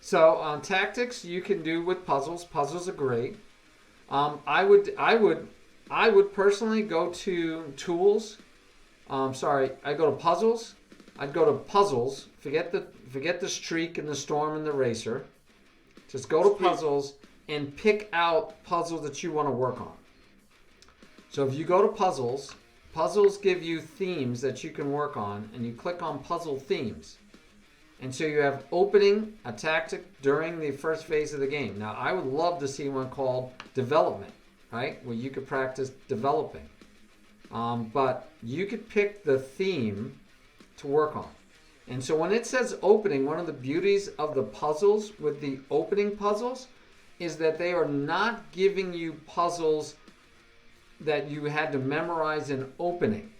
S4: So on tactics, you can do with puzzles. Puzzles are great. I would personally go to tools. I go to puzzles. I'd go to puzzles. Forget the streak and the storm and the racer. Just go to puzzles and pick out puzzles that you want to work on. So if you go to puzzles, puzzles give you themes that you can work on, and you click on puzzle themes. And so you have opening, a tactic during the first phase of the game. Now, I would love to see one called development, right? Where you could practice developing. But you could pick the theme to work on. And so when it says opening, one of the beauties of the puzzles with the opening puzzles is that they are not giving you puzzles that you had to memorize in opening.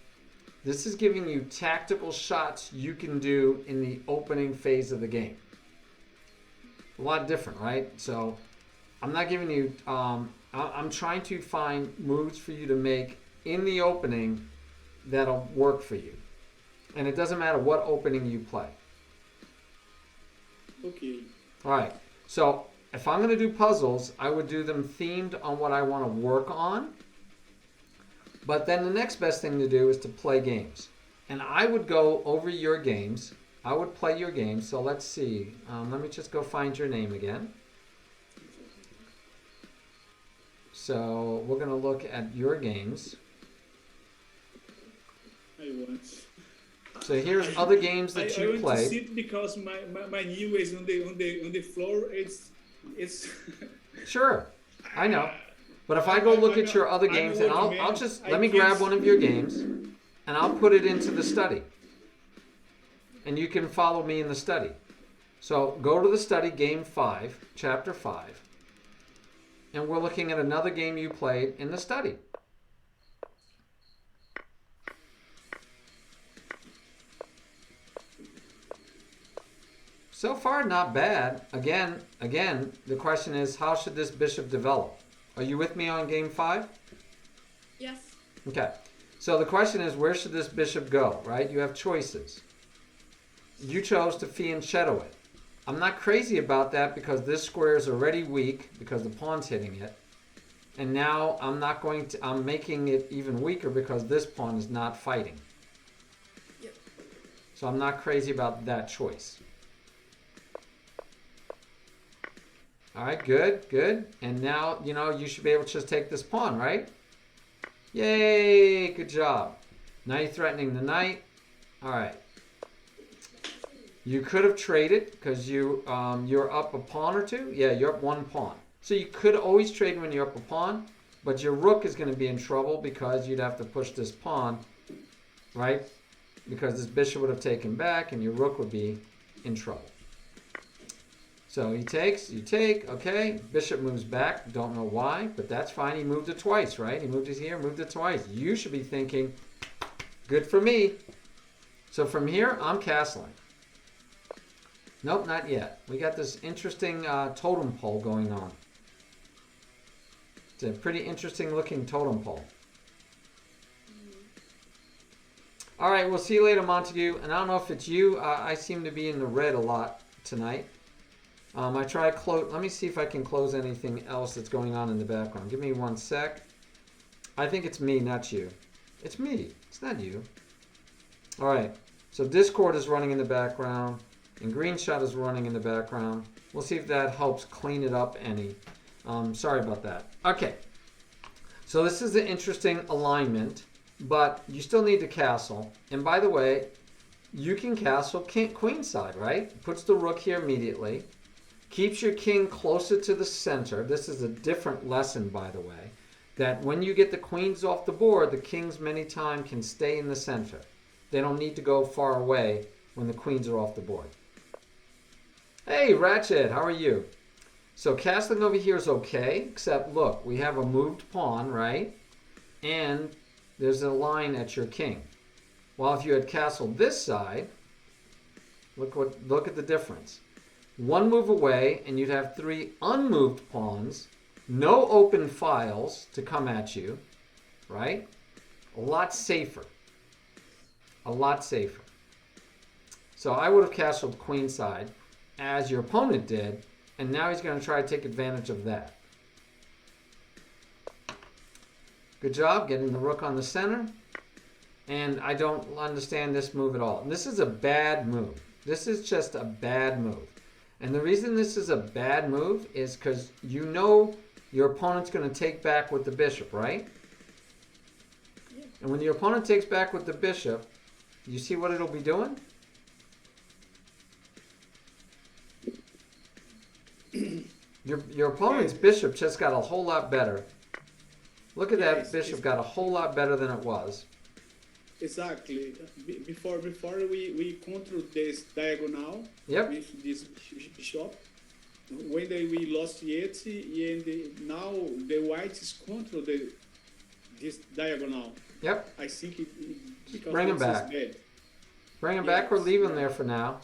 S4: This is giving you tactical shots you can do in the opening phase of the game. A lot different, right? So I'm not giving you, I'm trying to find moves for you to make in the opening that'll work for you. And it doesn't matter what opening you play.
S6: Okay.
S4: All right. So if I'm going to do puzzles, I would do them themed on what I want to work on. But then the next best thing to do is to play games. And I would go over your games. I would play your games. So let's see. Let me just go find your name again. So we're going to look at your games.
S6: I want.
S4: So here's other games that you
S6: I want
S4: played.
S6: to sit because my knee is on the floor. It's
S4: Sure, I know. But if I go look at your other games, and I'll just let me grab one of your games, and I'll put it into the study, and you can follow me in the study. So go to the study, game 5, chapter 5, and we're looking at another game you played in the study. So far, not bad. Again, the question is, how should this bishop develop? Are you with me on game 5?
S2: Yes.
S4: Okay. So the question is, where should this bishop go, right? You have choices. You chose to fianchetto it. I'm not crazy about that because this square is already weak because the pawn's hitting it. And now I'm making it even weaker because this pawn is not fighting.
S2: Yep.
S4: So I'm not crazy about that choice. All right, good. And now, you should be able to just take this pawn, right? Yay, good job. Now you're threatening the knight. All right. You could have traded because you're up a pawn or two. Yeah, you're up 1 pawn. So you could always trade when you're up a pawn, but your rook is going to be in trouble because you'd have to push this pawn, right? Because this bishop would have taken back and your rook would be in trouble. So he takes, you take, okay. Bishop moves back, don't know why, but that's fine. He moved it twice, right? He moved it here, moved it twice. You should be thinking, good for me. So from here, I'm castling. Nope, not yet. We got this interesting totem pole going on. It's a pretty interesting looking totem pole. All right, we'll see you later, Montague. And I don't know if it's you. I seem to be in the red a lot tonight. I try to close. Let me see if I can close anything else that's going on in the background. Give me 1 sec. I think it's me, not you. It's me. It's not you. All right. So Discord is running in the background. And green shot is running in the background. We'll see if that helps clean it up any. Sorry about that. Okay. So this is an interesting alignment, but you still need the castle. And by the way, you can castle queen side, right? Puts the rook here immediately. Keeps your king closer to the center. This is a different lesson, by the way. That when you get the queens off the board, the kings many times can stay in the center. They don't need to go far away when the queens are off the board. Hey, Ratchet, how are you? So castling over here is okay, except look, we have a moved pawn, right? And there's a line at your king. Well, if you had castled this side, look at the difference. One move away, and you'd have 3 unmoved pawns, no open files to come at you, right? A lot safer. A lot safer. So I would have castled queen side, as your opponent did, and now he's going to try to take advantage of that. Good job getting the rook on the center. And I don't understand this move at all. And this is a bad move. This is just a bad move. And the reason this is a bad move is because you know your opponent's going to take back with the bishop, right?
S1: Yeah.
S4: And when your opponent takes back with the bishop, you see what it'll be doing? Your opponent's bishop just got a whole lot better. Look at that bishop got a whole lot better than it was.
S6: Exactly. Before we control this diagonal with this bishop. When we lost it, and now the whites control this diagonal.
S4: Yep.
S6: I think it
S4: Bring him back.
S6: Bad.
S4: Bring him back or leave him there for now.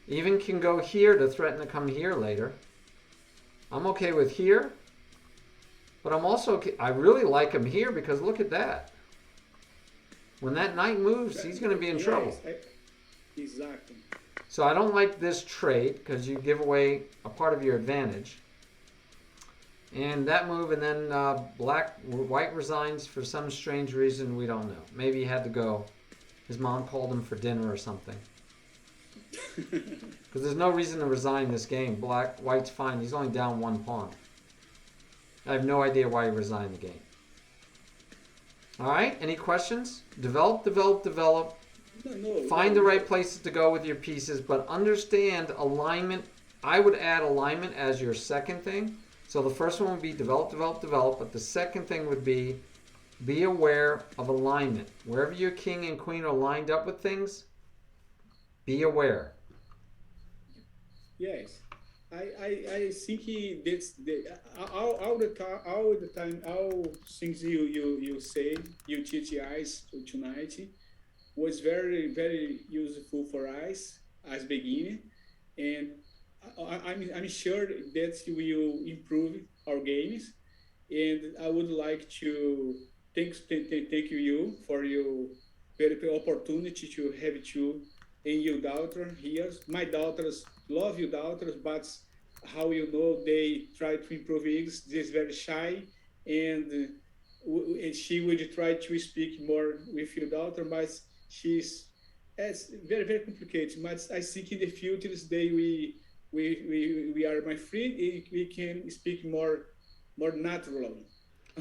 S4: Even can go here to threaten to come here later. I'm okay with here. But I'm also okay. I really like him here because look at that. When that knight moves, he's going to be in trouble.
S6: Exactly.
S4: So I don't like this trade because you give away a part of your advantage. And that move, and then white resigns for some strange reason we don't know. Maybe he had to go. His mom called him for dinner or something. Because there's no reason to resign this game. White's fine. He's only down 1 pawn. I have no idea why he resigned the game. All right. Any questions? Develop.
S6: No,
S4: Find the right places to go with your pieces, but understand alignment. I would add alignment as your second thing. So the first one would be develop, but the second thing would be aware of alignment. Wherever your king and queen are lined up with things, be aware.
S6: Yes, I think that's all the time all things you say you teach us tonight was very useful for us as beginner, and I'm sure that will improve our games, and I would like to thank you for your very opportunity to have you and your daughter here. My daughters love your daughters, but how you know they try to improve English. She's very shy, and she would try to speak more with your daughter, but it's very complicated. But I think in the future we are my friend, and we can speak more naturally.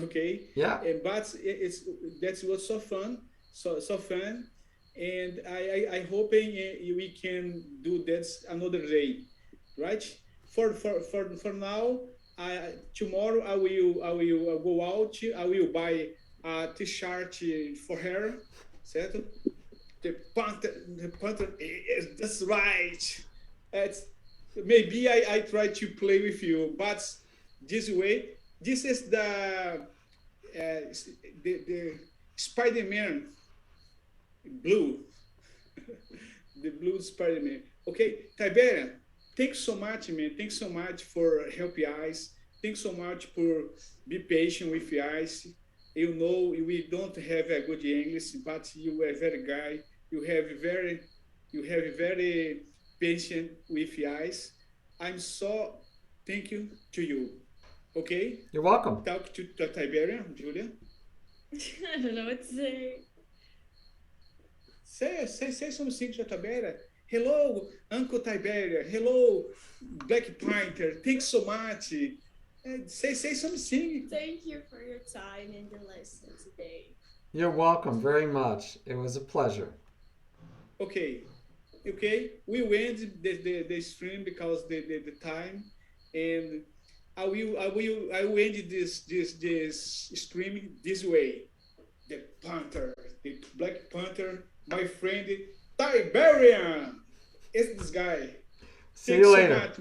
S6: Okay.
S4: Yeah.
S6: But that was so fun, so fun. And I hoping we can do that another day, right? For now, tomorrow I will go out. I will buy a t-shirt for her, certo? The panther. That's right. Maybe I try to play with you, but this way, this is the Spider-Man. Blue, the blue Spider-Man. Okay, Tiberian, thanks so much, man. Thanks so much for helping us. Thanks so much for be patient with us. You know, we don't have a good English, but you are a very guy. You have very patient with us. I'm so thank you to you. Okay.
S4: You're welcome.
S6: Talk to Tiberian, Julia.
S1: I don't know what to say.
S6: Say something to Tabera. Hello, Uncle Tiberia. Hello, Black Panther. Thanks so much. Say something.
S2: Thank you for your time and the lesson today.
S4: You're welcome very much. It was a pleasure.
S6: Okay, we end the stream because the time, and I will end this stream this way. The Panther, the Black Panther, my friend Tiberian. It's this guy.
S4: See
S6: Thanks
S4: you
S6: so
S4: later.
S6: much.